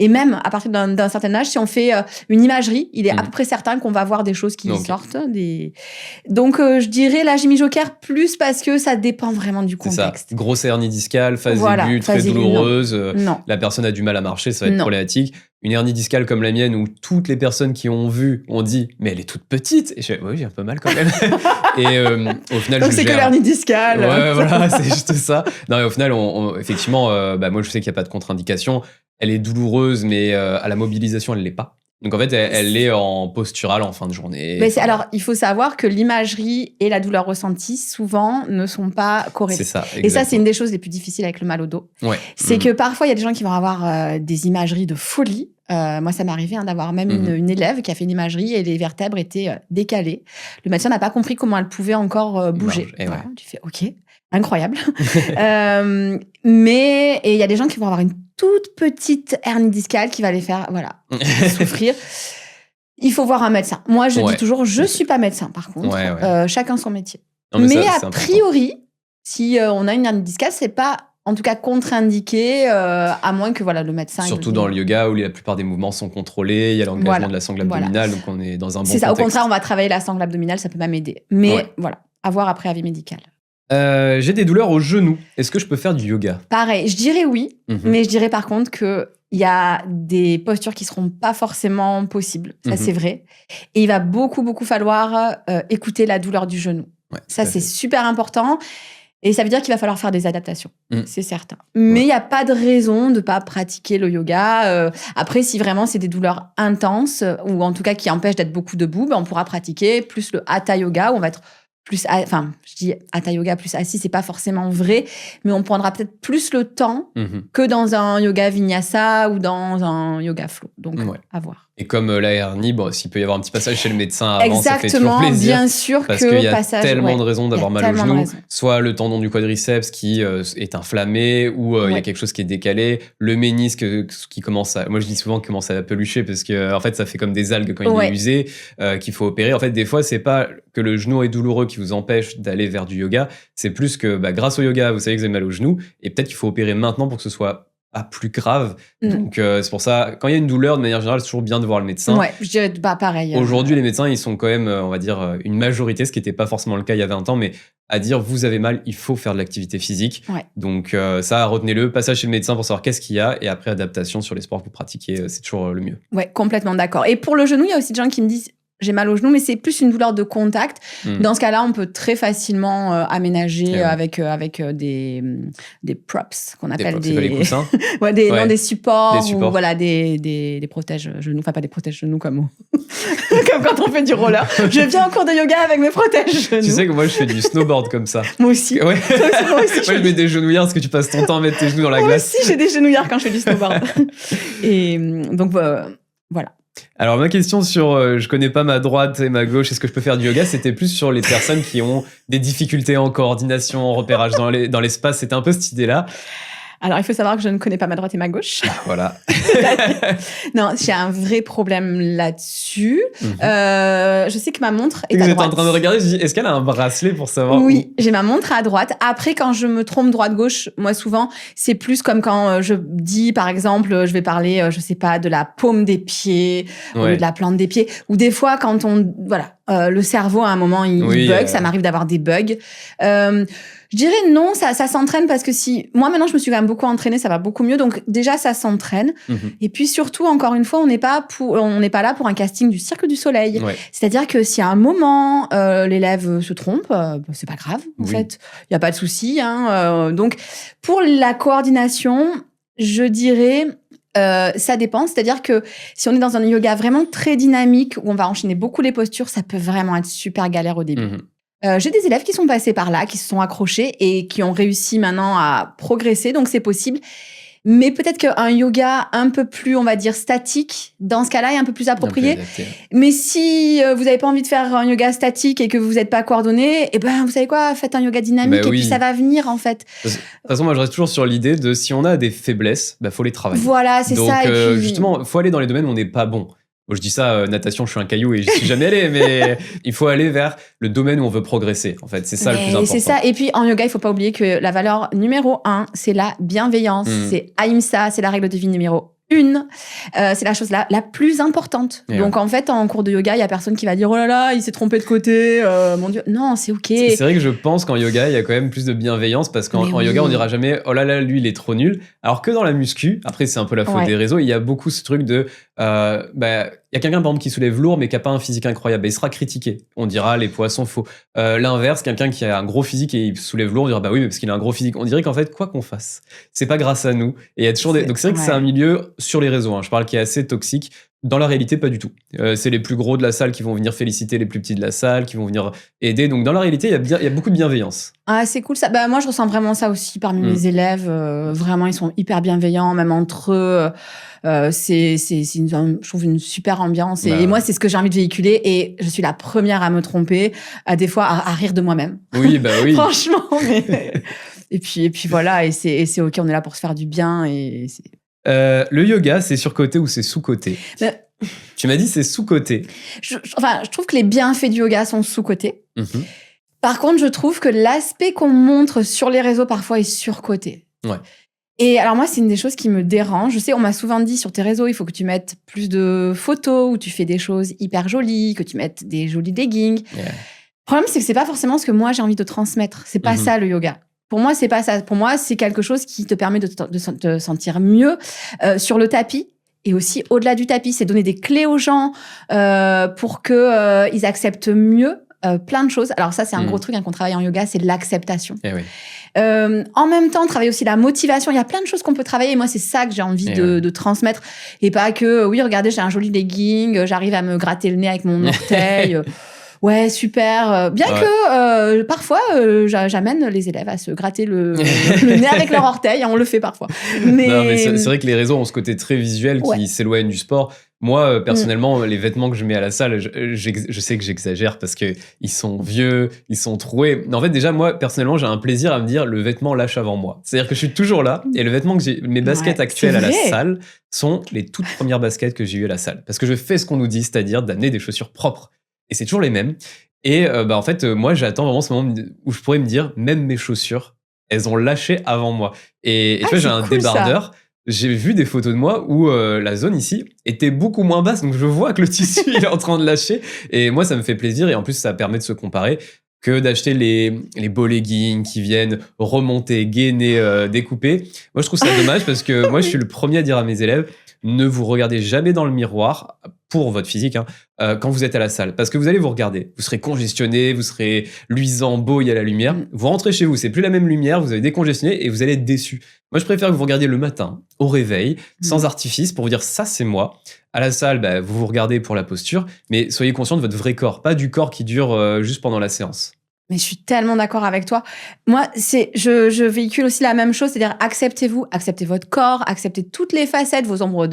et même à partir d'un certain âge, si on fait une imagerie, il est à peu près certain qu'on va voir des choses qui sortent. Donc, je dirais là, j'ai mis joker plus parce que ça dépend vraiment du contexte. Ça. Grosse hernie discale, phase aiguë, très douloureuse. Non. La personne a du mal à marcher, ça va être problématique. Une hernie discale comme la mienne où toutes les personnes qui ont vu ont dit « mais elle est toute petite ». Et j'ai un peu mal quand même. Et au final, donc c'est que l'hernie discale. Ouais, voilà, c'est juste ça. Non, et au final, effectivement, moi je sais qu'il n'y a pas de contre-indication. Elle est douloureuse, mais à la mobilisation, elle ne l'est pas. Donc en fait, elle est en postural en fin de journée. Mais alors, il faut savoir que l'imagerie et la douleur ressentie, souvent, ne sont pas corrélées. C'est ça, exactement. Et ça, c'est une des choses les plus difficiles avec le mal au dos. C'est que parfois, il y a des gens qui vont avoir des imageries de folie. Moi, ça m'est arrivé d'avoir même une élève qui a fait une imagerie et les vertèbres étaient décalées. Le médecin n'a pas compris comment elle pouvait encore bouger. Voilà, tu fais OK, incroyable. Mais il y a des gens qui vont avoir une toute petite hernie discale qui va les faire souffrir. Il faut voir un médecin. Moi, je dis toujours, je suis pas médecin, par contre. Chacun son métier. Non, mais a priori, si on a une hernie discale, c'est pas en tout cas contre-indiqué, à moins que le médecin... Surtout dans le yoga où la plupart des mouvements sont contrôlés, il y a l'engagement de la sangle abdominale, donc on est dans un bon contexte. C'est ça, au contraire, on va travailler la sangle abdominale, ça peut même aider. Mais à voir après avis médical. J'ai des douleurs au genou. Est-ce que je peux faire du yoga ? Pareil, je dirais oui, mais je dirais par contre qu'il y a des postures qui ne seront pas forcément possibles. Ça, c'est vrai. Et il va beaucoup, beaucoup falloir écouter la douleur du genou. Ça, c'est super important. Et ça veut dire qu'il va falloir faire des adaptations, c'est certain. Mais il n'y a pas de raison de ne pas pratiquer le yoga. Après, si vraiment c'est des douleurs intenses, ou en tout cas qui empêchent d'être beaucoup debout, on pourra pratiquer plus le hatha yoga, où on va être plus... je dis hatha yoga plus assis, c'est pas forcément vrai, mais on prendra peut-être plus le temps que dans un yoga vinyasa ou dans un yoga flow. Donc, à voir. Et comme la hernie, s'il peut y avoir un petit passage chez le médecin avant, ça fait toujours plaisir. Exactement, bien sûr parce qu'il y a tellement de raisons d'avoir mal au genou. Soit le tendon du quadriceps qui est inflammé, ou il y a quelque chose qui est décalé. Le ménisque qui commence à... Moi, je dis souvent qu'il commence à pelucher parce que en fait, ça fait comme des algues quand il est usé, qu'il faut opérer. En fait, des fois, c'est pas que le genou est douloureux qui vous empêche d'aller vers du yoga. C'est plus que grâce au yoga, vous savez que vous avez mal au genou. Et peut-être qu'il faut opérer maintenant pour que ce soit plus grave. Donc, c'est pour ça, quand il y a une douleur, de manière générale, c'est toujours bien de voir le médecin. Ouais, je dirais pareil. Aujourd'hui, les médecins, ils sont quand même, on va dire, une majorité, ce qui n'était pas forcément le cas il y a 20 ans, mais à dire, vous avez mal, il faut faire de l'activité physique. Donc, ça, retenez-le. Passage chez le médecin pour savoir qu'est-ce qu'il y a, et après, adaptation sur les sports que vous pratiquez, c'est toujours le mieux. Ouais, complètement d'accord. Et pour le genou, il y a aussi des gens qui me disent, j'ai mal au genou, mais c'est plus une douleur de contact. Dans ce cas-là, on peut très facilement aménager avec des props qu'on appelle des coussins. Non, des supports. Des supports. Ou voilà, des protèges-genoux. Enfin, pas des protèges-genoux comme quand on fait du roller. Je viens en cours de yoga avec mes protèges-genoux. Tu sais que moi, je fais du snowboard comme ça. Moi aussi. Ouais. Moi aussi, je mets des genouillères parce que tu passes ton temps à mettre tes genoux dans la glace. Moi aussi, j'ai des genouillères quand je fais du snowboard. Et donc, voilà. Alors ma question sur je connais pas ma droite et ma gauche, est-ce que je peux faire du yoga, c'était plus sur les personnes qui ont des difficultés en coordination, en repérage dans l'espace, c'était un peu cette idée-là. Alors, il faut savoir que je ne connais pas ma droite et ma gauche. Voilà. Non, j'ai un vrai problème là-dessus. Je sais que ma montre est à droite. J'étais en train de regarder, je me dis, est-ce qu'elle a un bracelet pour savoir Oui, j'ai ma montre à droite. Après, quand je me trompe droite-gauche, moi, souvent, c'est plus comme quand je dis, par exemple, je vais parler, je sais pas, de la paume des pieds ou de la plante des pieds. Ou des fois, quand le cerveau, à un moment, il bug. Ça m'arrive d'avoir des bugs. Je dirais non, ça s'entraîne parce que moi maintenant je me suis quand même beaucoup entraînée, ça va beaucoup mieux. Donc déjà ça s'entraîne. Et puis surtout encore une fois, on n'est pas là pour un casting du Cirque du Soleil. Ouais. C'est-à-dire que si à un moment l'élève se trompe, c'est pas grave en fait, il y a pas de souci. Donc pour la coordination, je dirais ça dépend, c'est-à-dire que si on est dans un yoga vraiment très dynamique où on va enchaîner beaucoup les postures, ça peut vraiment être super galère au début. J'ai des élèves qui sont passés par là, qui se sont accrochés et qui ont réussi maintenant à progresser, donc c'est possible. Mais peut-être qu'un yoga un peu plus, on va dire, statique, dans ce cas-là, est un peu plus approprié. Mais si vous n'avez pas envie de faire un yoga statique et que vous n'êtes pas coordonné, vous savez quoi, faites un yoga dynamique et puis ça va venir, en fait. De toute façon, moi, je reste toujours sur l'idée de si on a des faiblesses, faut les travailler. Voilà, c'est ça. Donc, justement, il faut aller dans les domaines où on n'est pas bon. Moi, je dis ça, natation, je suis un caillou et j'y suis jamais allé, mais il faut aller vers le domaine où on veut progresser. En fait, c'est ça le plus important. C'est ça. Et puis, en yoga, il faut pas oublier que la valeur numéro 1, c'est la bienveillance. C'est Ahimsa, c'est la règle de vie numéro 1. C'est la chose la plus importante. Et donc, en fait, en cours de yoga, il y a personne qui va dire « Oh là là, il s'est trompé de côté, mon Dieu. » Non, c'est OK. C'est vrai que je pense qu'en yoga, il y a quand même plus de bienveillance parce qu'en yoga, on dira jamais « Oh là là, lui, il est trop nul. » Alors que dans la muscu, après, c'est un peu la faute des réseaux, il y a beaucoup ce truc de... il y a quelqu'un, par exemple, qui soulève lourd, mais qui n'a pas un physique incroyable. Il sera critiqué. On dira, les poids sont faux. L'inverse, quelqu'un qui a un gros physique et il soulève lourd, on dira, bah oui, mais parce qu'il a un gros physique. On dirait qu'en fait, quoi qu'on fasse, c'est pas grâce à nous. Et il y a toujours Donc c'est vrai que c'est un milieu sur les réseaux. Je parle qui est assez toxique. Dans la réalité, pas du tout. C'est les plus gros de la salle qui vont venir féliciter les plus petits de la salle, qui vont venir aider. Donc dans la réalité, il y a beaucoup de bienveillance. Ah, c'est cool ça. Moi, je ressens vraiment ça aussi parmi mes élèves. Vraiment, ils sont hyper bienveillants, même entre eux. Je trouve une super ambiance. Et moi, c'est ce que j'ai envie de véhiculer. Et je suis la première à me tromper, des fois à rire de moi-même. Oui, oui. Franchement. Et puis voilà, et c'est OK, on est là pour se faire du bien. Le yoga, c'est surcoté ou c'est sous-coté? Tu m'as dit c'est sous-coté. Je trouve que les bienfaits du yoga sont sous-cotés. Par contre, je trouve que l'aspect qu'on montre sur les réseaux parfois est surcoté. Ouais. Et alors moi, c'est une des choses qui me dérange. Je sais, on m'a souvent dit sur tes réseaux, il faut que tu mettes plus de photos où tu fais des choses hyper jolies, que tu mettes des jolis leggings. Le problème, c'est que c'est pas forcément ce que moi j'ai envie de transmettre. C'est pas ça le yoga. Pour moi, c'est pas ça. Pour moi, c'est quelque chose qui te permet de te sentir mieux sur le tapis. Et aussi, au-delà du tapis, c'est donner des clés aux gens pour qu'ils acceptent mieux plein de choses. Alors ça, c'est un gros truc qu'on travaille en yoga, c'est l'acceptation. En même temps, travailler aussi la motivation. Il y a plein de choses qu'on peut travailler. Et moi, c'est ça que j'ai envie de transmettre. Et pas que, oui, regardez, j'ai un joli legging, j'arrive à me gratter le nez avec mon orteil. Ouais, super. Bien que parfois, j'amène les élèves à se gratter le nez avec leur orteil. On le fait parfois. Mais c'est vrai que les réseaux ont ce côté très visuel qui s'éloigne du sport. Moi, personnellement, les vêtements que je mets à la salle, je sais que j'exagère parce qu'ils sont vieux, ils sont troués. En fait, déjà, moi, personnellement, j'ai un plaisir à me dire le vêtement lâche avant moi. C'est-à-dire que je suis toujours là et le vêtement que mes baskets actuelles à la salle sont les toutes premières baskets que j'ai eues à la salle. Parce que je fais ce qu'on nous dit, c'est-à-dire d'amener des chaussures propres. Et c'est toujours les mêmes. Et en fait, moi, j'attends vraiment ce moment où je pourrais me dire, même mes chaussures, elles ont lâché avant moi. Et tu vois, j'ai un débardeur. Ça. J'ai vu des photos de moi où la zone ici était beaucoup moins basse. Donc, je vois que le tissu il est en train de lâcher. Et moi, ça me fait plaisir. Et en plus, ça permet de se comparer que d'acheter les beaux leggings qui viennent remonter, gainer, découper. Moi, je trouve ça dommage parce que moi, je suis le premier à dire à mes élèves, ne vous regardez jamais dans le miroir pour votre physique, hein, quand vous êtes à la salle. Parce que vous allez vous regarder, vous serez congestionné, vous serez luisant, beau, il y a la lumière. Vous rentrez chez vous, c'est plus la même lumière, vous avez décongestionné et vous allez être déçu. Moi, je préfère que vous regardiez le matin, au réveil, sans artifice, pour vous dire ça, c'est moi. À la salle, vous vous regardez pour la posture, mais soyez conscient de votre vrai corps, pas du corps qui dure juste pendant la séance. Mais je suis tellement d'accord avec toi. Moi, je véhicule aussi la même chose, c'est-à-dire acceptez-vous, acceptez votre corps, acceptez toutes les facettes, vos parts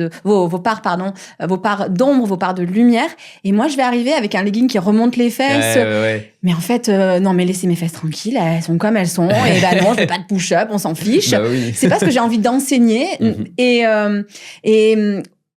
d'ombre, vos parts de lumière. Et moi, je vais arriver avec un legging qui remonte les fesses. Ouais. Mais en fait, non, mais laissez mes fesses tranquilles, elles sont comme elles sont. Et non, je fais pas de push-up, on s'en fiche. Oui. C'est pas ce que j'ai envie d'enseigner. Et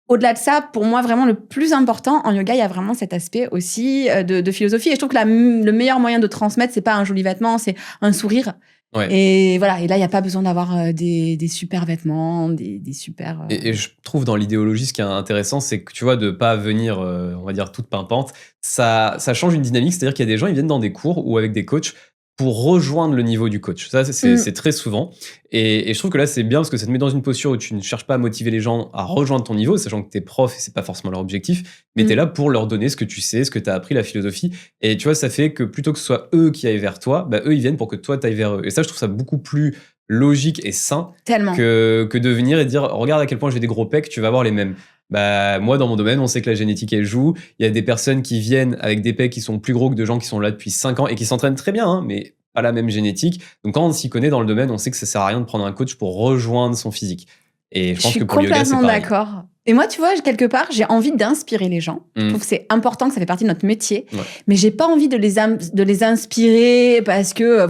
au-delà de ça, pour moi, vraiment, le plus important en yoga, il y a vraiment cet aspect aussi de philosophie. Et je trouve que le meilleur moyen de transmettre, c'est pas un joli vêtement, c'est un sourire. Ouais. Et voilà. Et là, il n'y a pas besoin d'avoir des super vêtements, des super... Et je trouve dans l'idéologie, ce qui est intéressant, c'est que tu vois, de pas venir, on va dire, toute pimpante, ça change une dynamique. C'est-à-dire qu'il y a des gens, ils viennent dans des cours ou avec des coachs pour rejoindre le niveau du coach. Ça, c'est très souvent. Et je trouve que là, c'est bien parce que ça te met dans une posture où tu ne cherches pas à motiver les gens à rejoindre ton niveau, sachant que t'es prof et c'est pas forcément leur objectif, mais t'es là pour leur donner ce que tu sais, ce que t'as appris, la philosophie. Et tu vois, ça fait que plutôt que ce soit eux qui aillent vers toi, eux, ils viennent pour que toi, t'ailles vers eux. Et ça, je trouve ça beaucoup plus logique et sain que de venir et dire, regarde à quel point j'ai des gros pecs, tu vas avoir les mêmes. Moi, dans mon domaine, on sait que la génétique, elle joue. Il y a des personnes qui viennent avec des pecs qui sont plus gros que de gens qui sont là depuis 5 ans et qui s'entraînent très bien, hein, mais pas la même génétique. Donc, quand on s'y connaît dans le domaine, on sait que ça sert à rien de prendre un coach pour rejoindre son physique. Et je pense que pour le yoga, c'est pareil. Je suis complètement d'accord. Et moi, tu vois, quelque part, j'ai envie d'inspirer les gens. Je trouve que c'est important, que ça fait partie de notre métier. Ouais. Mais j'ai pas envie de les inspirer parce que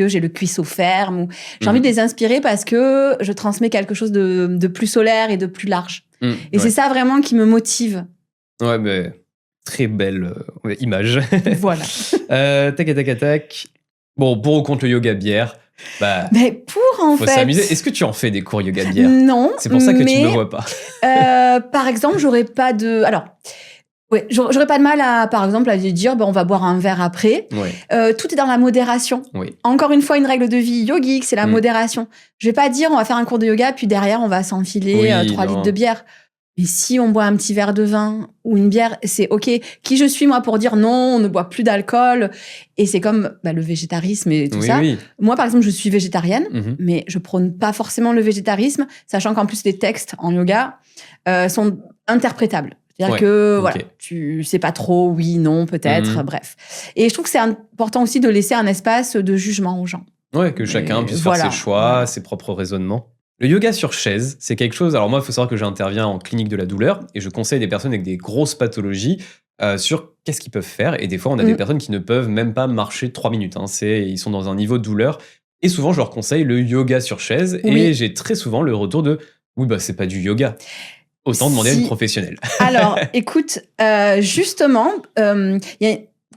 j'ai le cuisseau ferme. J'ai envie de les inspirer parce que je transmets quelque chose de plus solaire et de plus large. Et c'est ça vraiment qui me motive. Ouais, mais très belle image. Voilà. Tac. Bon, pour ou contre le yoga bière, mais pour en faut fait... s'amuser. Est-ce que tu en fais des cours yoga bière? Non. C'est pour ça que tu ne me vois pas. Par exemple, j'aurais pas de... Alors, ouais, j'aurais pas de mal à, par exemple, à dire, on va boire un verre après. Ouais. Tout est dans la modération. Oui. Encore une fois, une règle de vie yogique, c'est la modération. Je vais pas dire, on va faire un cours de yoga, puis derrière, on va s'enfiler 3 litres de bière. Mais si on boit un petit verre de vin ou une bière, c'est OK. Qui je suis, moi, pour dire non, on ne boit plus d'alcool? Et c'est comme le végétarisme et tout ça. Oui. Moi, par exemple, je suis végétarienne, mais je prône pas forcément le végétarisme, sachant qu'en plus, les textes en yoga sont interprétables. C'est-à-dire que, voilà, tu sais pas trop, oui, non, peut-être, bref. Et je trouve que c'est important aussi de laisser un espace de jugement aux gens. Ouais, que chacun puisse faire ses choix, ses propres raisonnements. Le yoga sur chaise, c'est quelque chose... Alors moi, il faut savoir que j'interviens en clinique de la douleur et je conseille des personnes avec des grosses pathologies sur qu'est-ce qu'ils peuvent faire. Et des fois, on a des personnes qui ne peuvent même pas marcher 3 minutes. Hein. Ils sont dans un niveau de douleur. Et souvent, je leur conseille le yoga sur chaise. Oui. Et j'ai très souvent le retour de « Oui, c'est pas du yoga ». Autant demander à une professionnelle. Alors, écoute, justement,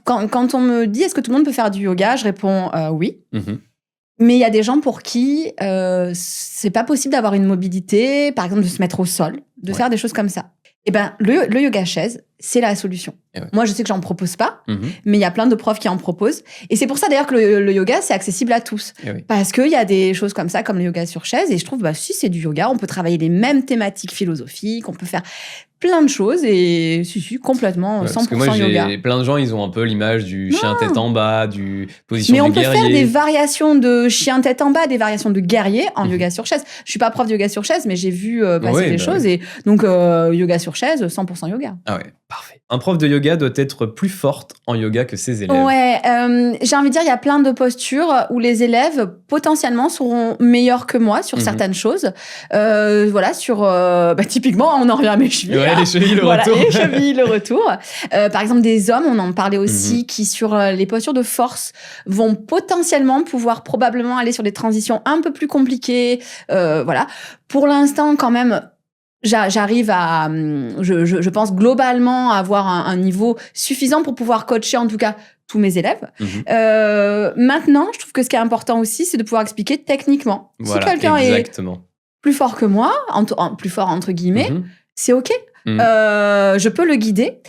quand on me dit « Est-ce que tout le monde peut faire du yoga ?» Je réponds « Oui ». Mais il y a des gens pour qui c'est pas possible d'avoir une mobilité, par exemple de se mettre au sol, de faire des choses comme ça. Et le yoga chaise, c'est la solution. Moi, je sais que j'en propose pas, mais il y a plein de profs qui en proposent. Et c'est pour ça d'ailleurs que le yoga, c'est accessible à tous. Parce qu'il y a des choses comme ça, comme le yoga sur chaise. Et je trouve, si c'est du yoga, on peut travailler les mêmes thématiques philosophiques, on peut faire plein de choses et complètement 100% parce que moi, yoga. Plein de gens, ils ont un peu l'image du chien tête en bas, du position du guerrier. Mais on peut faire des variations de chien tête en bas, des variations de guerrier en yoga sur chaise. Je suis pas prof de yoga sur chaise, mais j'ai vu passer des choses. Et donc, yoga sur chaise, 100% yoga. Ah ouais, parfait. Un prof de yoga doit être plus forte en yoga que ses élèves. Ouais, j'ai envie de dire, il y a plein de postures où les élèves, potentiellement, seront meilleurs que moi sur certaines choses. Voilà, sur... typiquement, on en revient à mes chevilles. Ouais, les chevilles, le retour. Les chevilles, le retour. Par exemple, des hommes, on en parlait aussi, qui, sur les postures de force, vont potentiellement pouvoir probablement aller sur des transitions un peu plus compliquées. Voilà. Pour l'instant, quand même... J'arrive à, je pense globalement avoir un niveau suffisant pour pouvoir coacher en tout cas tous mes élèves. Maintenant, je trouve que ce qui est important aussi, c'est de pouvoir expliquer techniquement. Voilà, si quelqu'un est plus fort que moi, plus fort entre guillemets, c'est OK. Je peux le guider.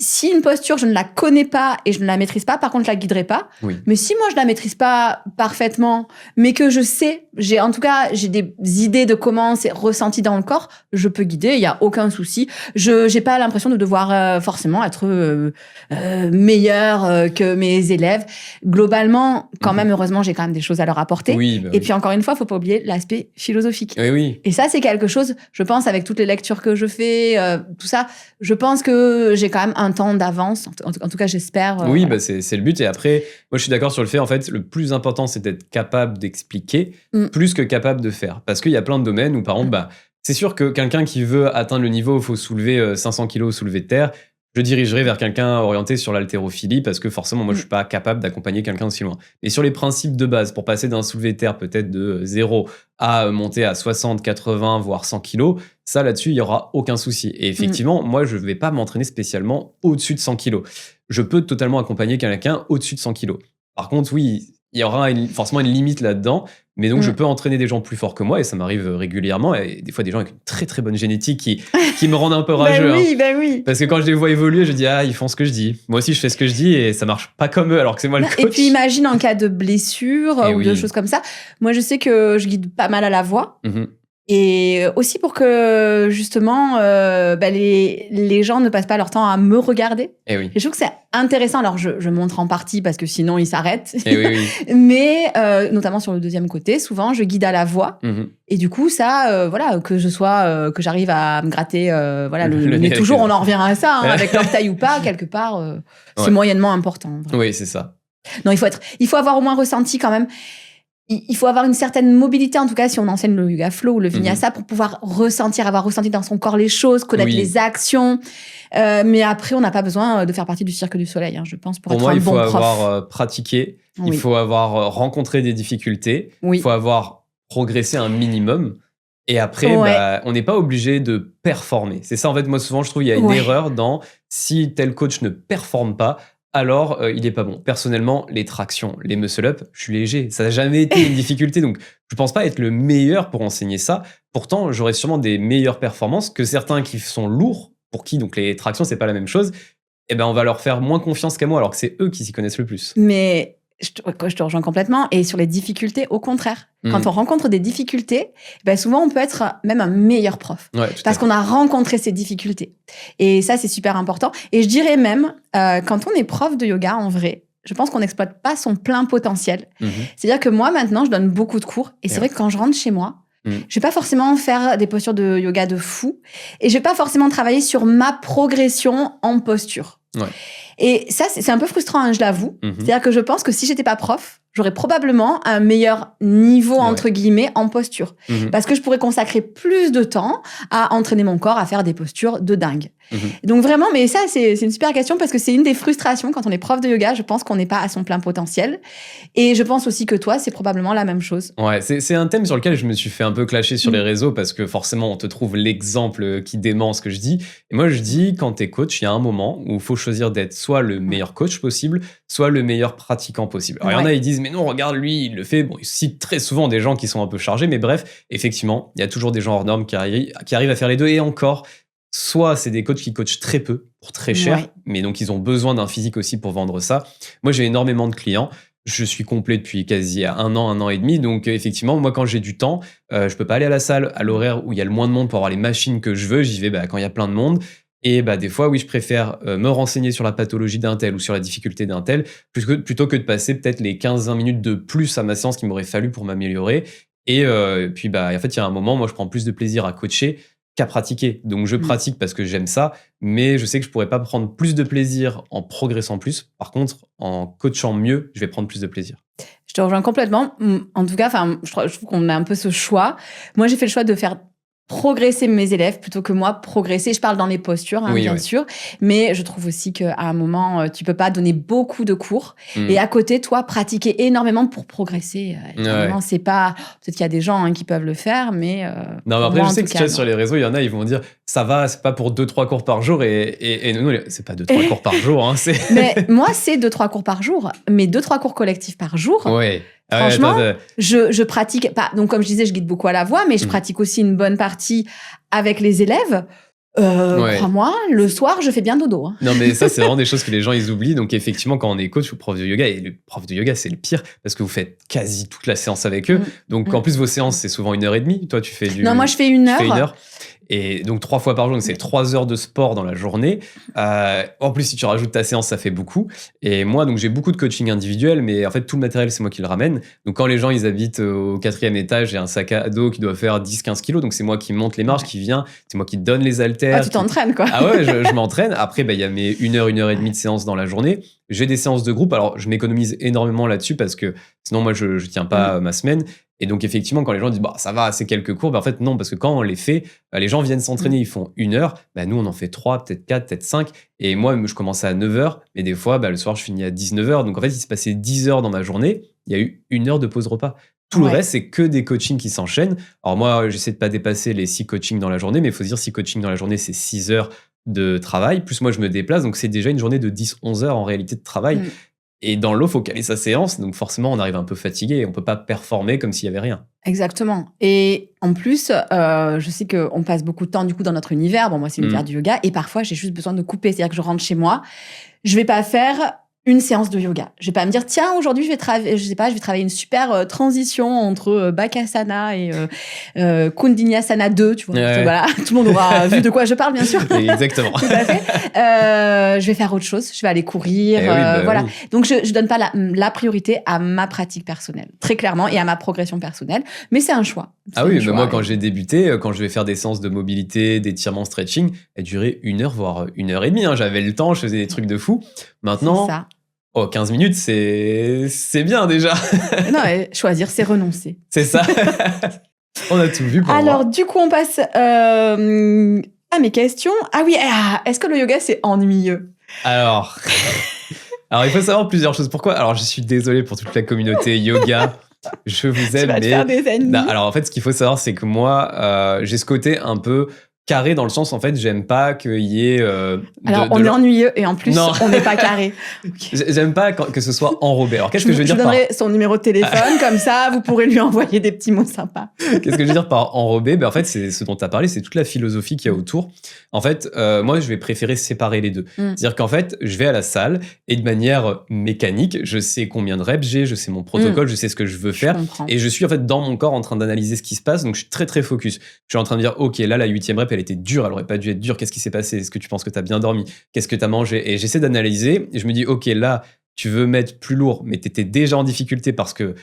si une posture, je ne la connais pas et je ne la maîtrise pas, par contre, je la guiderai pas. Oui. Mais si moi, je la maîtrise pas parfaitement, mais que je sais, j'ai des idées de comment c'est ressenti dans le corps, je peux guider, il y a aucun souci. Je j'ai pas l'impression de devoir forcément être meilleure que mes élèves. Globalement, quand même, heureusement, j'ai quand même des choses à leur apporter. Oui, bah Et oui. puis encore une fois, faut pas oublier l'aspect philosophique. Oui. Et ça, c'est quelque chose, je pense, avec toutes les lectures que je fais, tout ça, je pense que j'ai quand même un temps d'avance. En tout cas, j'espère. Oui, voilà. bah c'est le but. Et après, moi, je suis d'accord sur le fait, en fait, le plus important, c'est d'être capable d'expliquer plus que capable de faire. Parce qu'il y a plein de domaines où, par exemple, bah, c'est sûr que quelqu'un qui veut atteindre le niveau où il faut soulever 500 kilos au soulevé de terre, je dirigerai vers quelqu'un orienté sur l'haltérophilie parce que forcément, moi, je suis pas capable d'accompagner quelqu'un aussi loin. Et sur les principes de base, pour passer d'un soulevé de terre peut-être de 0 à monter à 60, 80, voire 100 kilos, ça, là-dessus, il y aura aucun souci. Et effectivement, moi, je vais pas m'entraîner spécialement au-dessus de 100 kilos. Je peux totalement accompagner quelqu'un au-dessus de 100 kilos. Par contre, oui, il y aura forcément une limite là-dedans. Mais donc, je peux entraîner des gens plus forts que moi, et ça m'arrive régulièrement. Et des fois, des gens avec une très très bonne génétique qui me rendent un peu rageux. Ben oui. Parce que quand je les vois évoluer, je dis, ah, ils font ce que je dis. Moi aussi, je fais ce que je dis, et ça marche pas comme eux, alors que c'est moi le coach. Et puis, imagine en cas de blessure Et ou de choses comme ça. Moi, je sais que je guide pas mal à la voix. Et aussi pour que, justement, les gens ne passent pas leur temps à me regarder. Et oui. Et je trouve que c'est intéressant. Alors, je montre en partie parce que sinon, ils s'arrêtent. Et oui. Mais, notamment sur le deuxième côté, souvent, je guide à la voix. Et du coup, ça, voilà, que j'arrive à me gratter, le nez toujours, on en revient à ça, hein, avec l'orteil ou pas, quelque part, c'est moyennement important. Vraiment. Oui, c'est ça. Non, il faut avoir au moins ressenti quand même. Il faut avoir une certaine mobilité, en tout cas, si on enseigne le yoga flow ou le vinyasa, pour pouvoir avoir ressenti dans son corps les choses, connaître les actions. Mais après, on n'a pas besoin de faire partie du Cirque du Soleil, hein, je pense, pour être moi, un bon prof. il faut avoir pratiqué, il faut avoir rencontré des difficultés, il faut avoir progressé un minimum. Et après, on n'est pas obligé de performer. C'est ça, en fait, moi, souvent, je trouve qu'il y a une erreur dans si tel coach ne performe pas, alors il est pas bon. Personnellement, les tractions, les muscle-up, je suis léger. Ça n'a jamais été une difficulté, donc je pense pas être le meilleur pour enseigner ça. Pourtant, j'aurais sûrement des meilleures performances que certains qui sont lourds, pour qui donc les tractions, c'est pas la même chose. Et ben, on va leur faire moins confiance qu'à moi, alors que c'est eux qui s'y connaissent le plus. Mais je te rejoins complètement. Et sur les difficultés, au contraire. Quand on rencontre des difficultés, souvent, on peut être même un meilleur prof. Ouais, parce qu'on a rencontré ces difficultés. Et ça, c'est super important. Et je dirais même, quand on est prof de yoga, en vrai, je pense qu'on n'exploite pas son plein potentiel. C'est-à-dire que moi, maintenant, je donne beaucoup de cours. Et c'est vrai que quand je rentre chez moi, je vais pas forcément faire des postures de yoga de fou. Et je vais pas forcément travailler sur ma progression en posture. Ouais. Et ça, c'est un peu frustrant, hein, je l'avoue. C'est-à-dire que je pense que si j'étais pas prof, j'aurais probablement un meilleur niveau, entre guillemets, en posture. Parce que je pourrais consacrer plus de temps à entraîner mon corps à faire des postures de dingue. Donc vraiment, mais ça, c'est une super question parce que c'est une des frustrations quand on est prof de yoga. Je pense qu'on n'est pas à son plein potentiel. Et je pense aussi que toi, c'est probablement la même chose. Ouais, c'est un thème sur lequel je me suis fait un peu clasher sur les réseaux parce que forcément, on te trouve l'exemple qui dément ce que je dis. Et moi, je dis, quand t'es coach, il y a un moment où il faut choisir d'être soit le meilleur coach possible, soit le meilleur pratiquant possible. Alors, il y en a, ils disent, mais non, regarde, lui, il le fait. Bon, ils citent très souvent des gens qui sont un peu chargés, mais bref, effectivement, il y a toujours des gens hors normes qui arrivent à faire les deux. Et encore, soit c'est des coachs qui coachent très peu pour très cher, mais donc ils ont besoin d'un physique aussi pour vendre ça. Moi, j'ai énormément de clients. Je suis complet depuis quasi un an et demi. Donc, effectivement, moi, quand j'ai du temps, je peux pas aller à la salle à l'horaire où il y a le moins de monde pour avoir les machines que je veux. J'y vais quand il y a plein de monde. Et des fois, oui, je préfère me renseigner sur la pathologie d'un tel ou sur la difficulté d'un tel plutôt que de passer peut-être les 15-20 minutes de plus à ma séance qu'il m'aurait fallu pour m'améliorer. Et puis, en fait, il y a un moment, moi, je prends plus de plaisir à coacher qu'à pratiquer. Donc, je pratique parce que j'aime ça, mais je sais que je pourrais pas prendre plus de plaisir en progressant plus. Par contre, en coachant mieux, je vais prendre plus de plaisir. Je te rejoins complètement. En tout cas, je trouve qu'on a un peu ce choix. Moi, j'ai fait le choix de faire progresser mes élèves plutôt que moi progresser. Je parle dans les postures, bien sûr, mais je trouve aussi qu'à un moment, tu peux pas donner beaucoup de cours et à côté, toi, pratiquer énormément pour progresser. Évidemment, c'est pas... Peut-être qu'il y a des gens qui peuvent le faire, mais... non, mais après, moi, je sais que tu vois, sur les réseaux, il y en a, ils vont dire, ça va, c'est pas pour 2-3 cours par jour et nous, c'est pas 2-3 cours par jour. Hein, mais moi, c'est 2-3 cours par jour, mais 2-3 cours collectifs par jour. Ouais. Franchement, je pratique pas. Donc, comme je disais, je guide beaucoup à la voix, mais je pratique aussi une bonne partie avec les élèves. Ouais. Crois-moi, le soir, je fais bien dodo. Hein. Non, mais ça, c'est vraiment des choses que les gens, ils oublient. Donc, effectivement, quand on est coach ou prof de yoga, et le prof de yoga, c'est le pire parce que vous faites quasi toute la séance avec eux. Donc, en plus, vos séances, c'est souvent 1h30. Toi, tu fais Non, moi, je fais 1 heure. Tu fais 1 heure. Et donc 3 fois par jour, donc c'est 3 heures de sport dans la journée. En plus, si tu rajoutes ta séance, ça fait beaucoup. Et moi, donc j'ai beaucoup de coaching individuel, mais en fait, tout le matériel, c'est moi qui le ramène. Donc quand les gens, ils habitent au 4e étage, j'ai un sac à dos qui doit faire 10-15 kilos. Donc c'est moi qui monte les marches, qui vient, c'est moi qui donne les haltères. Ah, tu t'entraînes, quoi. Ah ouais, je m'entraîne. Après, il y a mes 1 heure, 1h30 de séance dans la journée. J'ai des séances de groupe. Alors, je m'économise énormément là-dessus parce que sinon, moi, je tiens pas ma semaine. Et donc, effectivement, quand les gens disent bah, ça va, c'est quelques cours, en fait, non, parce que quand on les fait, les gens viennent s'entraîner, ils font 1 heure. Nous, on en fait 3, peut-être 4, peut-être 5. Et moi, je commence à 9h, mais des fois, le soir, je finis à 19h. Donc, en fait, il se passait 10 heures dans ma journée. Il y a eu 1 heure de pause repas. Tout le reste, c'est que des coachings qui s'enchaînent. Alors, moi, j'essaie de pas dépasser les 6 coachings dans la journée, mais il faut se dire 6 coachings dans la journée, c'est 6 heures de travail. Plus moi, je me déplace. Donc, c'est déjà une journée de 10-11 heures en réalité de travail. Et dans l'eau, il faut caler sa séance. Donc forcément, on arrive un peu fatigué et on ne peut pas performer comme s'il n'y avait rien. Exactement. Et en plus, je sais qu'on passe beaucoup de temps du coup dans notre univers. Bon, moi, c'est l'univers du yoga. Et parfois, j'ai juste besoin de couper. C'est-à-dire que je rentre chez moi. Je ne vais pas faire une séance de yoga. Je vais pas me dire, tiens, aujourd'hui, je vais travailler une super transition entre Bakasana et Kundiniyasana 2, tu vois. Ouais. Voilà, tout le monde aura vu de quoi je parle, bien sûr. Exactement. Tout à fait. Je vais faire autre chose. Je vais aller courir. Voilà. Oui. Donc, je donne pas la priorité à ma pratique personnelle, très clairement, et à ma progression personnelle. Mais c'est un choix. Ah oui, moi, quand j'ai débuté, quand je vais faire des séances de mobilité, d'étirement, stretching, elles duraient 1 heure, voire 1h30. Hein. J'avais le temps, je faisais des trucs de fou. Maintenant, 15 minutes, c'est bien déjà. Non, choisir, c'est renoncer. C'est ça. On a tout vu pour Alors, moi. du coup, on passe à mes questions. Ah oui, est-ce que le yoga, c'est ennuyeux ? Alors, il faut savoir plusieurs choses. Pourquoi ? Alors, je suis désolé pour toute la communauté yoga. Je vous aime, tu vas te faire des ennemis. Non, alors, en fait, ce qu'il faut savoir, c'est que moi, j'ai ce côté un peu carré dans le sens, en fait, j'aime pas qu'il y ait... Alors, on est ennuyeux et en plus, on n'est pas carré. Okay. J'aime pas que ce soit enrobé. Alors, qu'est-ce que je veux dire par... Je donnerai son numéro de téléphone, comme ça, vous pourrez lui envoyer des petits mots sympas. Qu'est-ce que je veux dire par enrobé ? En fait, c'est ce dont tu as parlé, c'est toute la philosophie qu'il y a autour. En fait, moi, je vais préférer séparer les deux. C'est-à-dire qu'en fait, je vais à la salle et de manière mécanique, je sais combien de reps j'ai, je sais mon protocole, je sais ce que je veux faire. Et je suis en fait dans mon corps en train d'analyser ce qui se passe. Donc, je suis très, très focus. Je suis en train de dire, OK, là, la 8e rep, elle était dure, elle aurait pas dû être dure. Qu'est-ce qui s'est passé ? Est-ce que tu penses que tu as bien dormi ? Qu'est-ce que tu as mangé ? Et j'essaie d'analyser et je me dis, OK, là, tu veux mettre plus lourd, mais tu étais déjà en difficulté parce que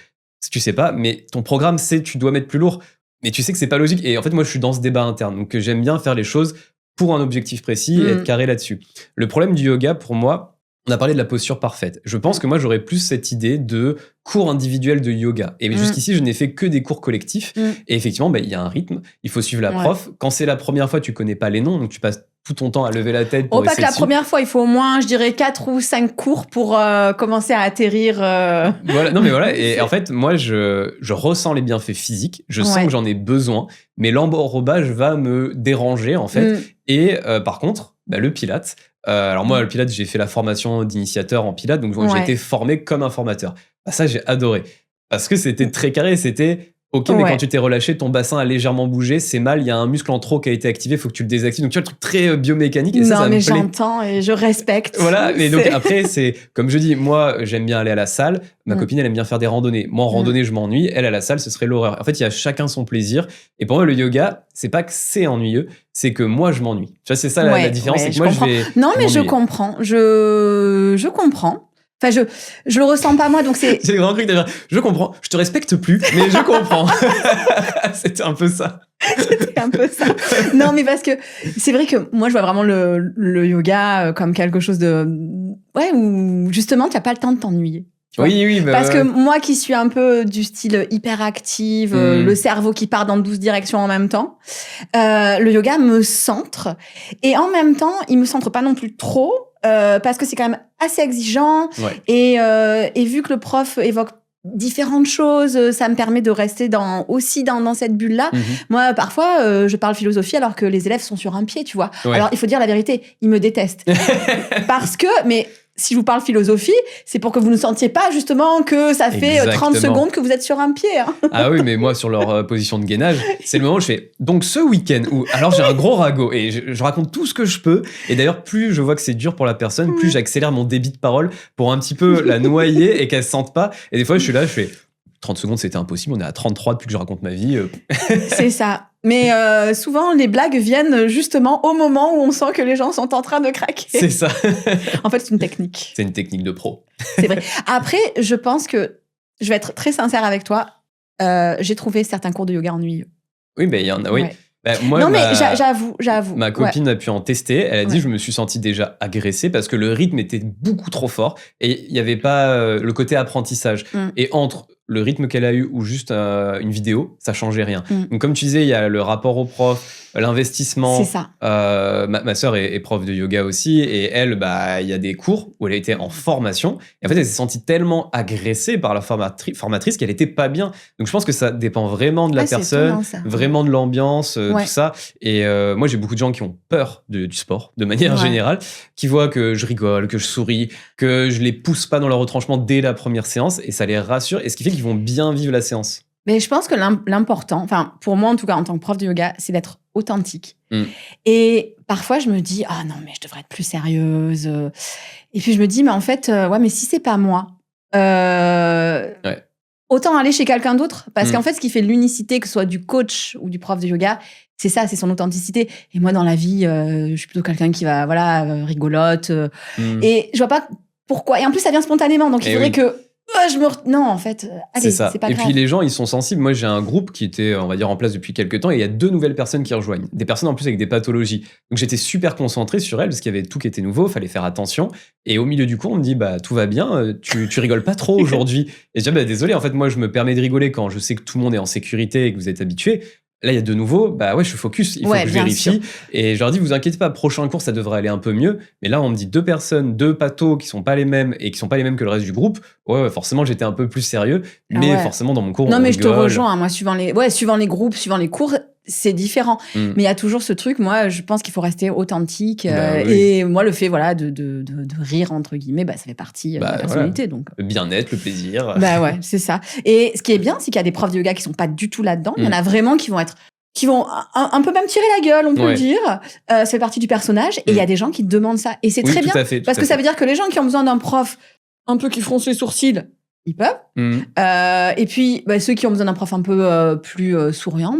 tu sais pas, mais ton programme, c'est tu dois mettre plus lourd, mais tu sais que c'est pas logique. Et en fait, moi, je suis dans ce débat interne. Donc, j'aime bien faire les choses pour un objectif précis et être carré là-dessus. Le problème du yoga, pour moi, on a parlé de la posture parfaite. Je pense que moi, j'aurais plus cette idée de cours individuel de yoga. Et jusqu'ici, je n'ai fait que des cours collectifs. Et effectivement, il y a un rythme. Il faut suivre la prof. Quand c'est la première fois, tu connais pas les noms. Donc, tu passes tout ton temps à lever la tête pour pas que la première fois, il faut au moins, je dirais, 4 ou 5 cours pour commencer à atterrir. Voilà, non mais voilà. Et en fait, moi, je ressens les bienfaits physiques. Je sens que j'en ai besoin. Mais l'enrobage va me déranger, en fait. Et par contre, le Pilates... alors moi, le Pilates, j'ai fait la formation d'initiateur en Pilates, donc j'ai été formé comme un formateur. Ça, j'ai adoré. Parce que c'était très carré, c'était... OK, mais quand tu t'es relâché, ton bassin a légèrement bougé, c'est mal, il y a un muscle en trop qui a été activé, il faut que tu le désactives. Donc tu vois, le truc très biomécanique. Et ça me plaît. J'entends et je respecte. Voilà, mais donc après, c'est comme je dis, moi, j'aime bien aller à la salle. Ma copine, elle aime bien faire des randonnées. Moi, en randonnée, je m'ennuie. Elle, à la salle, ce serait l'horreur. En fait, il y a chacun son plaisir. Et pour moi, le yoga, c'est pas que c'est ennuyeux, c'est que moi, je m'ennuie. Tu vois, c'est ça la différence. C'est que moi, je vais. Non, mais je comprends. Je comprends. Enfin, je le ressens pas moi, donc c'est... C'est le grand truc d'ailleurs. Je comprends, je te respecte plus, mais je comprends. C'était un peu ça. C'était un peu ça. Non, mais parce que c'est vrai que moi, je vois vraiment le yoga comme quelque chose de... Ouais, où justement, tu n'as pas le temps de t'ennuyer. Oui. Parce que moi qui suis un peu du style hyperactive, le cerveau qui part dans 12 directions en même temps, le yoga me centre. Et en même temps, il me centre pas non plus trop, parce que c'est quand même assez exigeant. Et vu que le prof évoque différentes choses, ça me permet de rester aussi dans cette bulle-là. Moi, parfois, je parle philosophie alors que les élèves sont sur un pied, tu vois. Alors, il faut dire la vérité, ils me détestent. Parce que... mais si je vous parle philosophie, c'est pour que vous ne sentiez pas justement que ça fait 30 secondes que vous êtes sur un pied. Hein. Ah oui, mais moi, sur leur position de gainage, c'est le moment où je fais donc ce week-end où alors j'ai un gros ragot et je raconte tout ce que je peux. Et d'ailleurs, plus je vois que c'est dur pour la personne, plus j'accélère mon débit de parole pour un petit peu la noyer et qu'elle se sente pas. Et des fois, je suis là, je fais 30 secondes, c'était impossible. On est à 33 depuis que je raconte ma vie. C'est ça. Mais souvent, les blagues viennent justement au moment où on sent que les gens sont en train de craquer. C'est ça. En fait, c'est une technique. C'est une technique de pro. C'est vrai. Après, je pense que, je vais être très sincère avec toi, j'ai trouvé certains cours de yoga ennuyeux. Oui, mais il y en a, oui. Ouais. Bah, moi, non, mais j'avoue. Ma copine a pu en tester. Elle a dit je me suis senti déjà agressé parce que le rythme était beaucoup trop fort et il n'y avait pas le côté apprentissage. Et entre le rythme qu'elle a eu ou juste une vidéo, ça changeait rien. Donc, comme tu disais, il y a le rapport au prof, l'investissement. C'est ça. Ma sœur est prof de yoga aussi et elle, il y a des cours où elle était en formation et en fait, elle s'est sentie tellement agressée par la formatrice qu'elle était pas bien. Donc, je pense que ça dépend vraiment de la personne, vraiment de l'ambiance, tout ça. Et moi, j'ai beaucoup de gens qui ont peur du sport, de manière générale, qui voient que je rigole, que je souris, que je les pousse pas dans leur retranchement dès la première séance et ça les rassure et ce qui fait qu'ils vont bien vivre la séance. Mais je pense que l'important, enfin pour moi en tout cas en tant que prof de yoga, c'est d'être authentique. Et parfois je me dis non mais je devrais être plus sérieuse. Et puis je me dis mais en fait mais si c'est pas moi, autant aller chez quelqu'un d'autre parce qu'en fait ce qui fait l'unicité que ce soit du coach ou du prof de yoga, c'est ça, c'est son authenticité. Et moi dans la vie, je suis plutôt quelqu'un qui va rigolote et je vois pas pourquoi. Et en plus ça vient spontanément donc il faudrait que non, en fait, allez, c'est pas grave. Et puis les gens, ils sont sensibles. Moi, j'ai un groupe qui était, on va dire, en place depuis quelques temps et il y a 2 nouvelles personnes qui rejoignent. Des personnes en plus avec des pathologies. Donc j'étais super concentré sur elles parce qu'il y avait tout qui était nouveau, fallait faire attention. Et au milieu du cours, on me dit, tout va bien, tu rigoles pas trop aujourd'hui. Et je dis, désolé, en fait, moi, je me permets de rigoler quand je sais que tout le monde est en sécurité et que vous êtes habitués. Là, il y a de nouveau, je suis focus, il faut que je vérifie. Sûr. Et je leur dis, vous inquiétez pas, prochain cours, ça devrait aller un peu mieux. Mais là, on me dit 2 personnes, 2 pathos qui sont pas les mêmes et qui sont pas les mêmes que le reste du groupe. Ouais, forcément, j'étais un peu plus sérieux. Mais forcément, dans mon cours, non, mais je te rejoins. Moi, suivant les groupes, suivant les cours, c'est différent. Mais il y a toujours ce truc, moi, je pense qu'il faut rester authentique. Et moi, le fait, de rire, entre guillemets, ça fait partie de la personnalité. Donc. Le bien-être, le plaisir. C'est ça. Et ce qui est bien, c'est qu'il y a des profs de yoga qui sont pas du tout là-dedans. Il y en a vraiment qui vont un peu même tirer la gueule, on peut le dire. Ça fait partie du personnage. Et il y a des gens qui demandent ça. Et c'est très bien. Parce que ça veut dire que les gens qui ont besoin d'un prof un peu qui fronce les sourcils, ils peuvent. Et puis, ceux qui ont besoin d'un prof un peu plus souriant,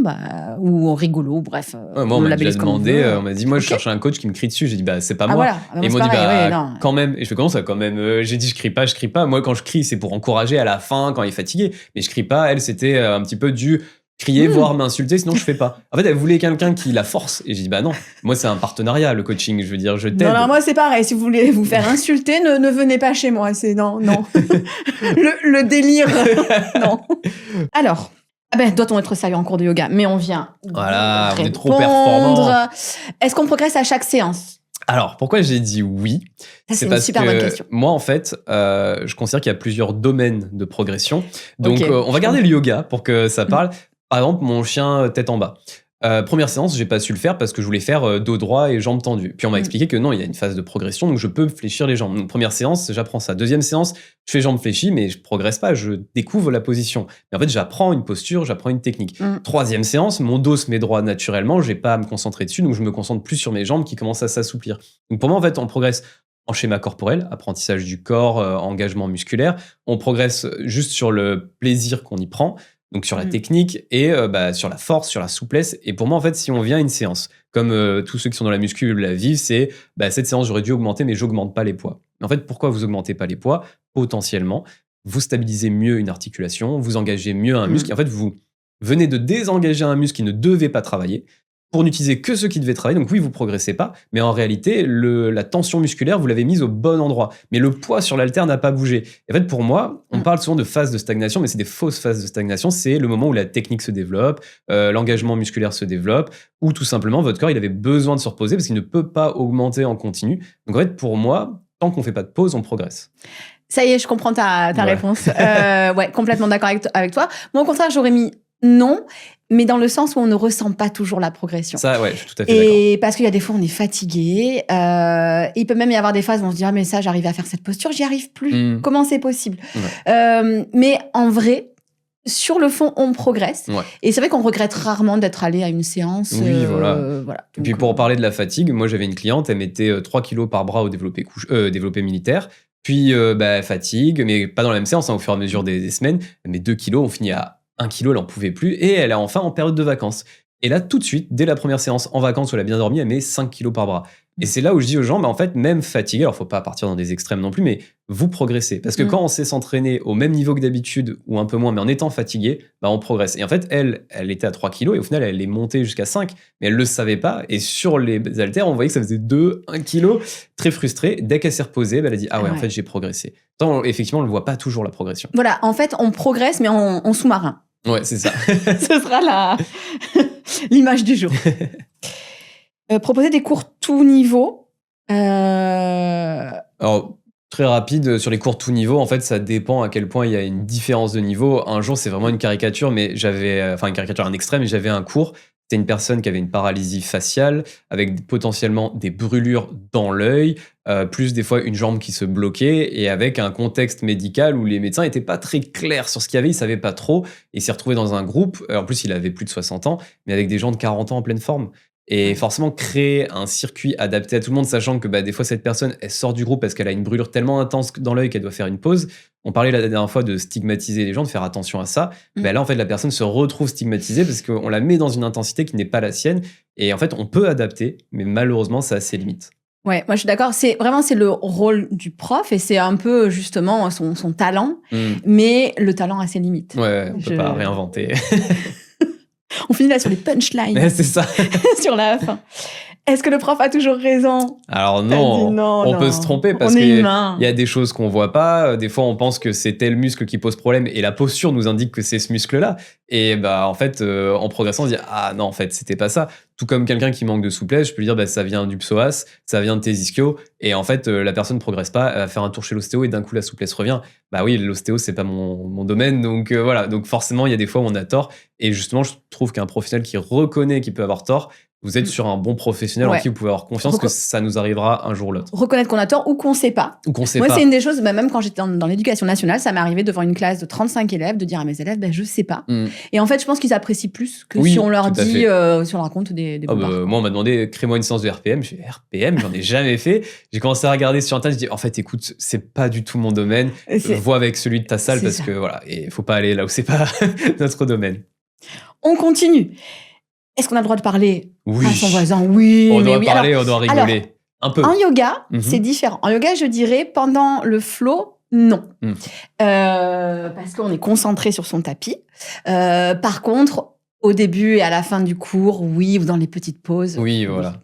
ou rigolo, bref. Moi, on m'a déjà demandé, on m'a dit, moi, je cherche un coach qui me crie dessus. J'ai dit, c'est pas moi. Voilà. Et ils m'ont dit, quand même. Et je fais, comment ça, quand même? J'ai dit, je crie pas. Moi, quand je crie, c'est pour encourager à la fin, quand il est fatigué. Mais je crie pas. Elle, c'était un petit peu du crier, voire m'insulter, sinon je fais pas. En fait, elle voulait quelqu'un qui la force. Et j'ai dit, non, moi, c'est un partenariat, le coaching. Je veux dire, je t'aide. Non, moi, c'est pareil. Si vous voulez vous faire insulter, ne venez pas chez moi. C'est non. le délire. Non. Alors, doit-on être sérieux en cours de yoga? Mais on vient. Voilà, on est trop performant. Est-ce qu'on progresse à chaque séance? Alors, pourquoi j'ai dit oui? C'est une super bonne question. Moi, en fait, je considère qu'il y a plusieurs domaines de progression. Donc, on va garder le yoga pour que ça parle. Par exemple, mon chien tête en bas. Première séance, j'ai pas su le faire parce que je voulais faire dos droit et jambes tendues. Puis on m'a expliqué que non, il y a une phase de progression, donc je peux fléchir les jambes. Donc première séance, j'apprends ça. Deuxième séance, je fais jambes fléchies, mais je progresse pas, je découvre la position. Mais en fait, j'apprends une posture, j'apprends une technique. Troisième séance, mon dos se met droit naturellement, j'ai pas à me concentrer dessus, donc je me concentre plus sur mes jambes qui commencent à s'assouplir. Donc pour moi, en fait, on progresse en schéma corporel, apprentissage du corps, engagement musculaire. On progresse juste sur le plaisir qu'on y prend. Donc sur la technique et sur la force, sur la souplesse. Et pour moi, en fait, si on vient à une séance, comme tous ceux qui sont dans la muscu la vivent, c'est cette séance, j'aurais dû augmenter, mais j'augmente pas les poids. En fait, pourquoi vous augmentez pas les poids? Potentiellement, vous stabilisez mieux une articulation, vous engagez mieux un muscle. Et en fait, vous venez de désengager un muscle qui ne devait pas travailler pour n'utiliser que ceux qui devaient travailler. Donc oui, vous progressez pas, mais en réalité, la tension musculaire, vous l'avez mise au bon endroit. Mais le poids sur l'haltère n'a pas bougé. Et en fait, pour moi, on parle souvent de phase de stagnation, mais c'est des fausses phases de stagnation. C'est le moment où la technique se développe, l'engagement musculaire se développe, ou tout simplement, votre corps, il avait besoin de se reposer parce qu'il ne peut pas augmenter en continu. Donc en fait, pour moi, tant qu'on fait pas de pause, on progresse. Ça y est, je comprends ta réponse. Complètement d'accord avec toi. Moi, au contraire, j'aurais mis non. mais dans le sens où on ne ressent pas toujours la progression. Ça, ouais, je suis tout à fait d'accord. Et parce qu'il y a des fois, on est fatigué. Il peut même y avoir des phases où on se dit « Ah, mais ça, j'arrive à faire cette posture, j'y arrive plus. Comment c'est possible ?» Mais en vrai, sur le fond, on progresse. Ouais. Et c'est vrai qu'on regrette rarement d'être allé à une séance. Oui, voilà. Et puis, pour Donc, parler de la fatigue, moi, j'avais une cliente, elle mettait 3 kilos par bras au développé militaire. Puis, fatigue, mais pas dans la même séance, hein, au fur et à mesure des semaines. Elle met 2 kilos, on finit à 1 kilo, elle en pouvait plus. Et elle est enfin en période de vacances. Et là, tout de suite, dès la première séance en vacances où elle a bien dormi, elle met 5 kilos par bras. Et c'est là où je dis aux gens, en fait, même fatigué, alors faut pas partir dans des extrêmes non plus, mais vous progressez. Parce que quand on sait s'entraîner au même niveau que d'habitude, ou un peu moins, mais en étant fatigué, on progresse. Et en fait, elle était à 3 kilos, et au final, elle est montée jusqu'à 5, mais elle le savait pas. Et sur les haltères, on voyait que ça faisait 2, 1 kilo, très frustrée. Dès qu'elle s'est reposée, elle a dit, ah ouais, en fait, j'ai progressé. Tant, effectivement, on ne voit pas toujours la progression. Voilà, en fait, on progresse, mais en sous-marin. Ouais, c'est ça. Ce sera l'image du jour. Proposer des cours tout niveau. Alors, très rapide, sur les cours tout niveau, en fait, ça dépend à quel point il y a une différence de niveau. Un jour, c'est vraiment une caricature, mais une caricature, un extrême, mais j'avais un cours. C'était une personne qui avait une paralysie faciale, avec potentiellement des brûlures dans l'œil, plus des fois une jambe qui se bloquait, et avec un contexte médical où les médecins n'étaient pas très clairs sur ce qu'il y avait, ils ne savaient pas trop. Il s'est retrouvé dans un groupe, en plus il avait plus de 60 ans, mais avec des gens de 40 ans en pleine forme. Et forcément, créer un circuit adapté à tout le monde, sachant que des fois, cette personne, elle sort du groupe parce qu'elle a une brûlure tellement intense dans l'œil qu'elle doit faire une pause. On parlait la dernière fois de stigmatiser les gens, de faire attention à ça. Là, en fait, la personne se retrouve stigmatisée parce qu'on la met dans une intensité qui n'est pas la sienne. Et en fait, on peut adapter, mais malheureusement, ça a ses limites. Ouais, moi je suis d'accord. C'est le rôle du prof et c'est un peu justement son talent, mais le talent a ses limites. Ouais, on peut pas réinventer. On finit là sur les punchlines. C'est ça. Sur la fin. Est-ce que le prof a toujours raison? Alors non, on peut se tromper parce qu'il y a des choses qu'on voit pas. Des fois, on pense que c'est tel muscle qui pose problème et la posture nous indique que c'est ce muscle-là. Et en fait, en progressant, on se dit ah non, en fait, c'était pas ça. Tout comme quelqu'un qui manque de souplesse, je peux lui dire ça vient du psoas, ça vient de tes ischios. Et en fait, la personne ne progresse pas, elle va faire un tour chez l'ostéo et d'un coup la souplesse revient. Oui, l'ostéo c'est pas mon domaine, donc voilà. Donc forcément, il y a des fois où on a tort. Et justement, je trouve qu'un professionnel qui reconnaît qu'il peut avoir tort, vous êtes sur un bon professionnel en qui vous pouvez avoir confiance que ça nous arrivera un jour ou l'autre. Reconnaître qu'on a tort ou qu'on sait pas. Moi, c'est une des choses, même quand j'étais dans l'éducation nationale, ça m'est arrivé devant une classe de 35 élèves de dire à mes élèves, je sais pas. Et en fait, je pense qu'ils apprécient plus que si on leur dit, si on leur raconte des moi, on m'a demandé, crée-moi une séance de RPM. Je fais RPM, j'en ai jamais fait. J'ai commencé à regarder sur Internet, je dis, en fait, écoute, c'est pas du tout mon domaine. Vois avec celui de ta salle parce que voilà, et faut pas aller là où c'est pas notre domaine. On continue. Est-ce qu'on a le droit de parler à son voisin? Oui. On doit parler, on doit rigoler. Alors, un peu. En yoga, c'est différent. En yoga, je dirais, pendant le flow, non. Parce qu'on est concentré sur son tapis. Par contre, au début et à la fin du cours, oui, ou dans les petites pauses. Oui, voilà.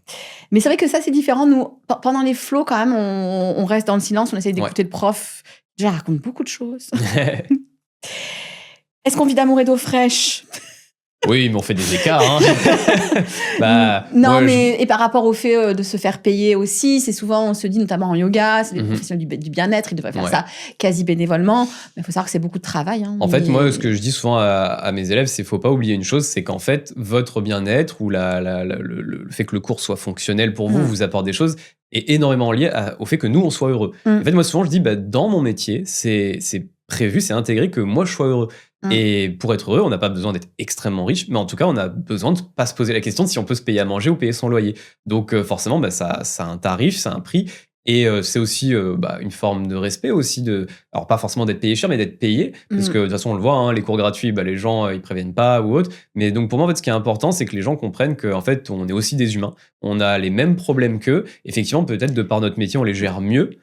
Mais c'est vrai que ça, c'est différent. Nous, pendant les flows, quand même, on reste dans le silence, on essaye d'écouter le prof. Déjà, il raconte beaucoup de choses. Est-ce qu'on vit d'amour et d'eau fraîche? Oui, mais on fait des écarts. Et par rapport au fait de se faire payer aussi, c'est souvent, on se dit, notamment en yoga, c'est des professionnels du bien-être, ils devraient faire ça quasi bénévolement. Mais il faut savoir que c'est beaucoup de travail. En fait, moi, ce que je dis souvent à mes élèves, c'est qu'il ne faut pas oublier une chose, c'est qu'en fait, votre bien-être ou le fait que le cours soit fonctionnel pour vous, vous apporte des choses, est énormément lié au fait que nous, on soit heureux. En fait, moi, souvent, je dis, dans mon métier, c'est prévu, c'est intégré que moi, je sois heureux. Et pour être heureux, on n'a pas besoin d'être extrêmement riche, mais en tout cas, on a besoin de ne pas se poser la question de si on peut se payer à manger ou payer son loyer. Donc forcément, ça a un tarif, ça a un prix. Et c'est aussi une forme de respect aussi. Alors pas forcément d'être payé cher, mais d'être payé. Parce que de toute façon, on le voit, les cours gratuits, les gens, ils préviennent pas ou autre. Mais donc pour moi, en fait, ce qui est important, c'est que les gens comprennent qu'en fait, on est aussi des humains. On a les mêmes problèmes qu'eux. Effectivement, peut-être de par notre métier, on les gère mieux.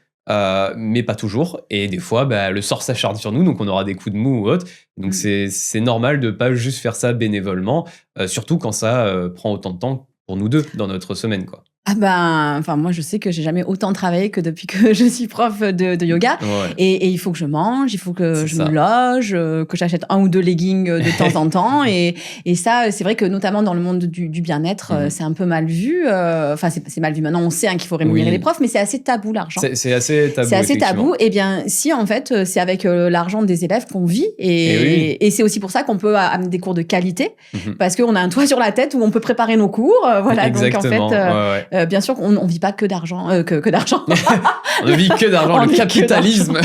Mais pas toujours, et des fois le sort s'acharne sur nous, donc on aura des coups de mou ou autre, donc c'est normal de pas juste faire ça bénévolement, surtout quand ça prend autant de temps pour nous deux dans notre semaine, quoi. Ah ben, enfin moi je sais que j'ai jamais autant travaillé que depuis que je suis prof de yoga. Ouais. Et il faut que je mange, il faut que C'est je ça. me loge, que j'achète 1 ou 2 leggings de temps en temps. Et ça, c'est vrai que notamment dans le monde du bien-être, c'est un peu mal vu. Enfin, c'est mal vu. Maintenant, on sait qu'il faut rémunérer Oui. les profs, mais c'est assez tabou l'argent. C'est assez tabou. C'est assez effectivement. tabou. Eh bien, si en fait, c'est avec l'argent des élèves qu'on vit. Et c'est aussi pour ça qu'on peut amener des cours de qualité, parce qu'on a un toit sur la tête où on peut préparer nos cours. Voilà. Exactement. Donc en fait, bien sûr qu'on vit pas que d'argent, que d'argent. On ne vit que d'argent, On le vit que capitalisme.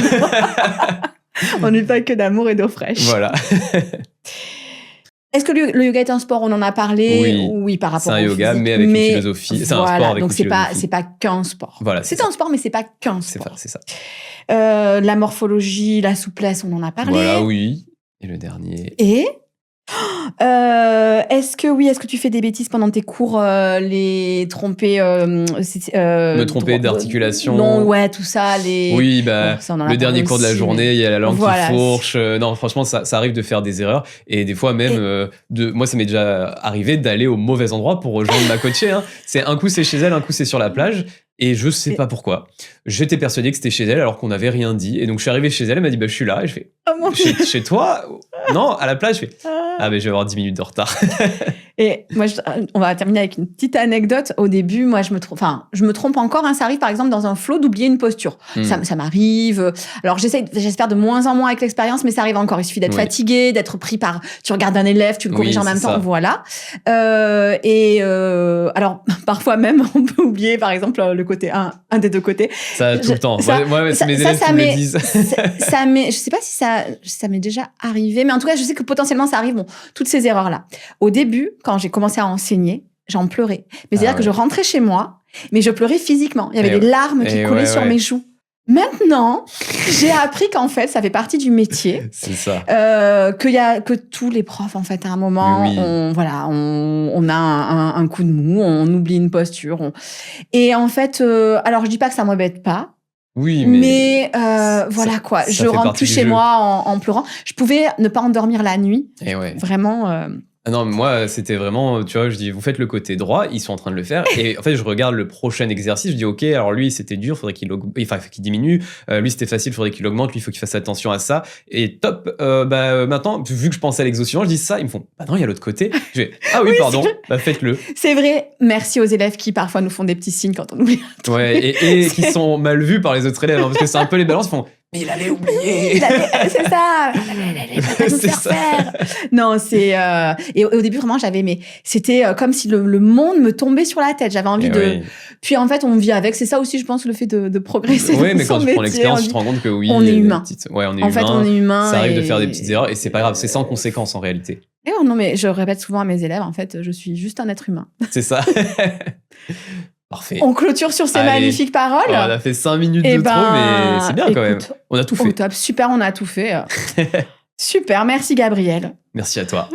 On ne vit pas que d'amour et d'eau fraîche. Voilà. Est-ce que le yoga est un sport? On en a parlé. Oui, par rapport au C'est un yoga, physique. mais avec une philosophie. C'est un sport avec donc une philosophie. c'est pas qu'un sport. Voilà, c'est un sport, mais c'est pas qu'un sport. C'est ça. La morphologie, la souplesse, on en a parlé. Voilà, oui. Et le dernier. Et est-ce que tu fais des bêtises pendant tes cours, les tromper, me tromper d'articulation. Non, ouais, tout ça, Oui, bah, ça, on en a le dernier parlé cours de la aussi, journée, il y a la langue voilà, qui fourche. Non, franchement, ça arrive de faire des erreurs. Et des fois même, moi, ça m'est déjà arrivé d'aller au mauvais endroit pour rejoindre ma coachée. Hein. C'est un coup c'est chez elle, un coup c'est sur la plage. Et je sais pas pourquoi. J'étais persuadé que c'était chez elle alors qu'on n'avait rien dit. Et donc je suis arrivé chez elle, elle m'a dit bah je suis là. Et je fais chez toi? Non, à la plage. Je fais ah mais je vais avoir 10 minutes de retard. Et moi, on va terminer avec une petite anecdote. Au début, moi, je me trompe encore. Ça arrive, par exemple, dans un flow, d'oublier une posture. Ça m'arrive. Alors, j'espère de moins en moins avec l'expérience, mais ça arrive encore. Il suffit d'être fatigué, d'être pris par... Tu regardes un élève, tu le corriges en même temps. Voilà. Alors, parfois même, on peut oublier, par exemple, le côté un des deux côtés. Ça, tout le temps. Moi, c'est mes élèves qui me le disent. Je sais pas si ça m'est déjà arrivé, mais en tout cas, je sais que potentiellement, ça arrive. Bon, toutes ces erreurs-là. Au début, quand j'ai commencé à enseigner, j'en pleurais. Mais c'est-à-dire que je rentrais chez moi, mais je pleurais physiquement. Il y avait des larmes qui coulaient sur mes joues. Maintenant, j'ai appris qu'en fait, ça fait partie du métier. C'est ça. Que tous les profs, en fait, à un moment, on a un coup de mou, on oublie une posture. Et en fait, alors je dis pas que ça m'embête pas. Oui, mais voilà quoi. Je rentre plus chez moi en pleurant. Je pouvais ne pas endormir la nuit. Et ouais. Vraiment. Ah non, moi, c'était vraiment, tu vois, je dis, vous faites le côté droit, ils sont en train de le faire. Et en fait, je regarde le prochain exercice, je dis, OK, alors lui, c'était dur, faudrait qu'il diminue. Lui, c'était facile, faudrait qu'il augmente. Lui, il faut qu'il fasse attention à ça. Et top, maintenant, vu que je pensais à l'exhaustion, je dis ça, ils me font, bah non, il y a l'autre côté. Je vais, ah oui, pardon, bah faites-le. C'est vrai, merci aux élèves qui parfois nous font des petits signes quand on oublie un truc. Ouais, et qui sont mal vus par les autres élèves, hein, parce que c'est un peu les balances, ils font, mais il allait oublier. C'est ça. Il allait pas nous faire faire. Non, c'est... Et au début, vraiment, mais c'était comme si le monde me tombait sur la tête. J'avais envie de... Oui. Puis en fait, on vit avec. C'est ça aussi, je pense, le fait de progresser dans son métier. Oui, mais quand tu prends l'expérience, tu te rends compte que oui... On est humain. Ouais, on est humain. En fait, on est humain. Ça arrive de faire des petites erreurs et c'est pas grave. C'est sans conséquence, en réalité. Et non, mais je répète souvent à mes élèves, en fait, je suis juste un être humain. C'est ça. Parfait. On clôture sur ces magnifiques paroles. On a fait 5 minutes de trop, mais c'est bien quand même. On a tout fait. Top, super, on a tout fait. Super, merci Gabriel. Merci à toi.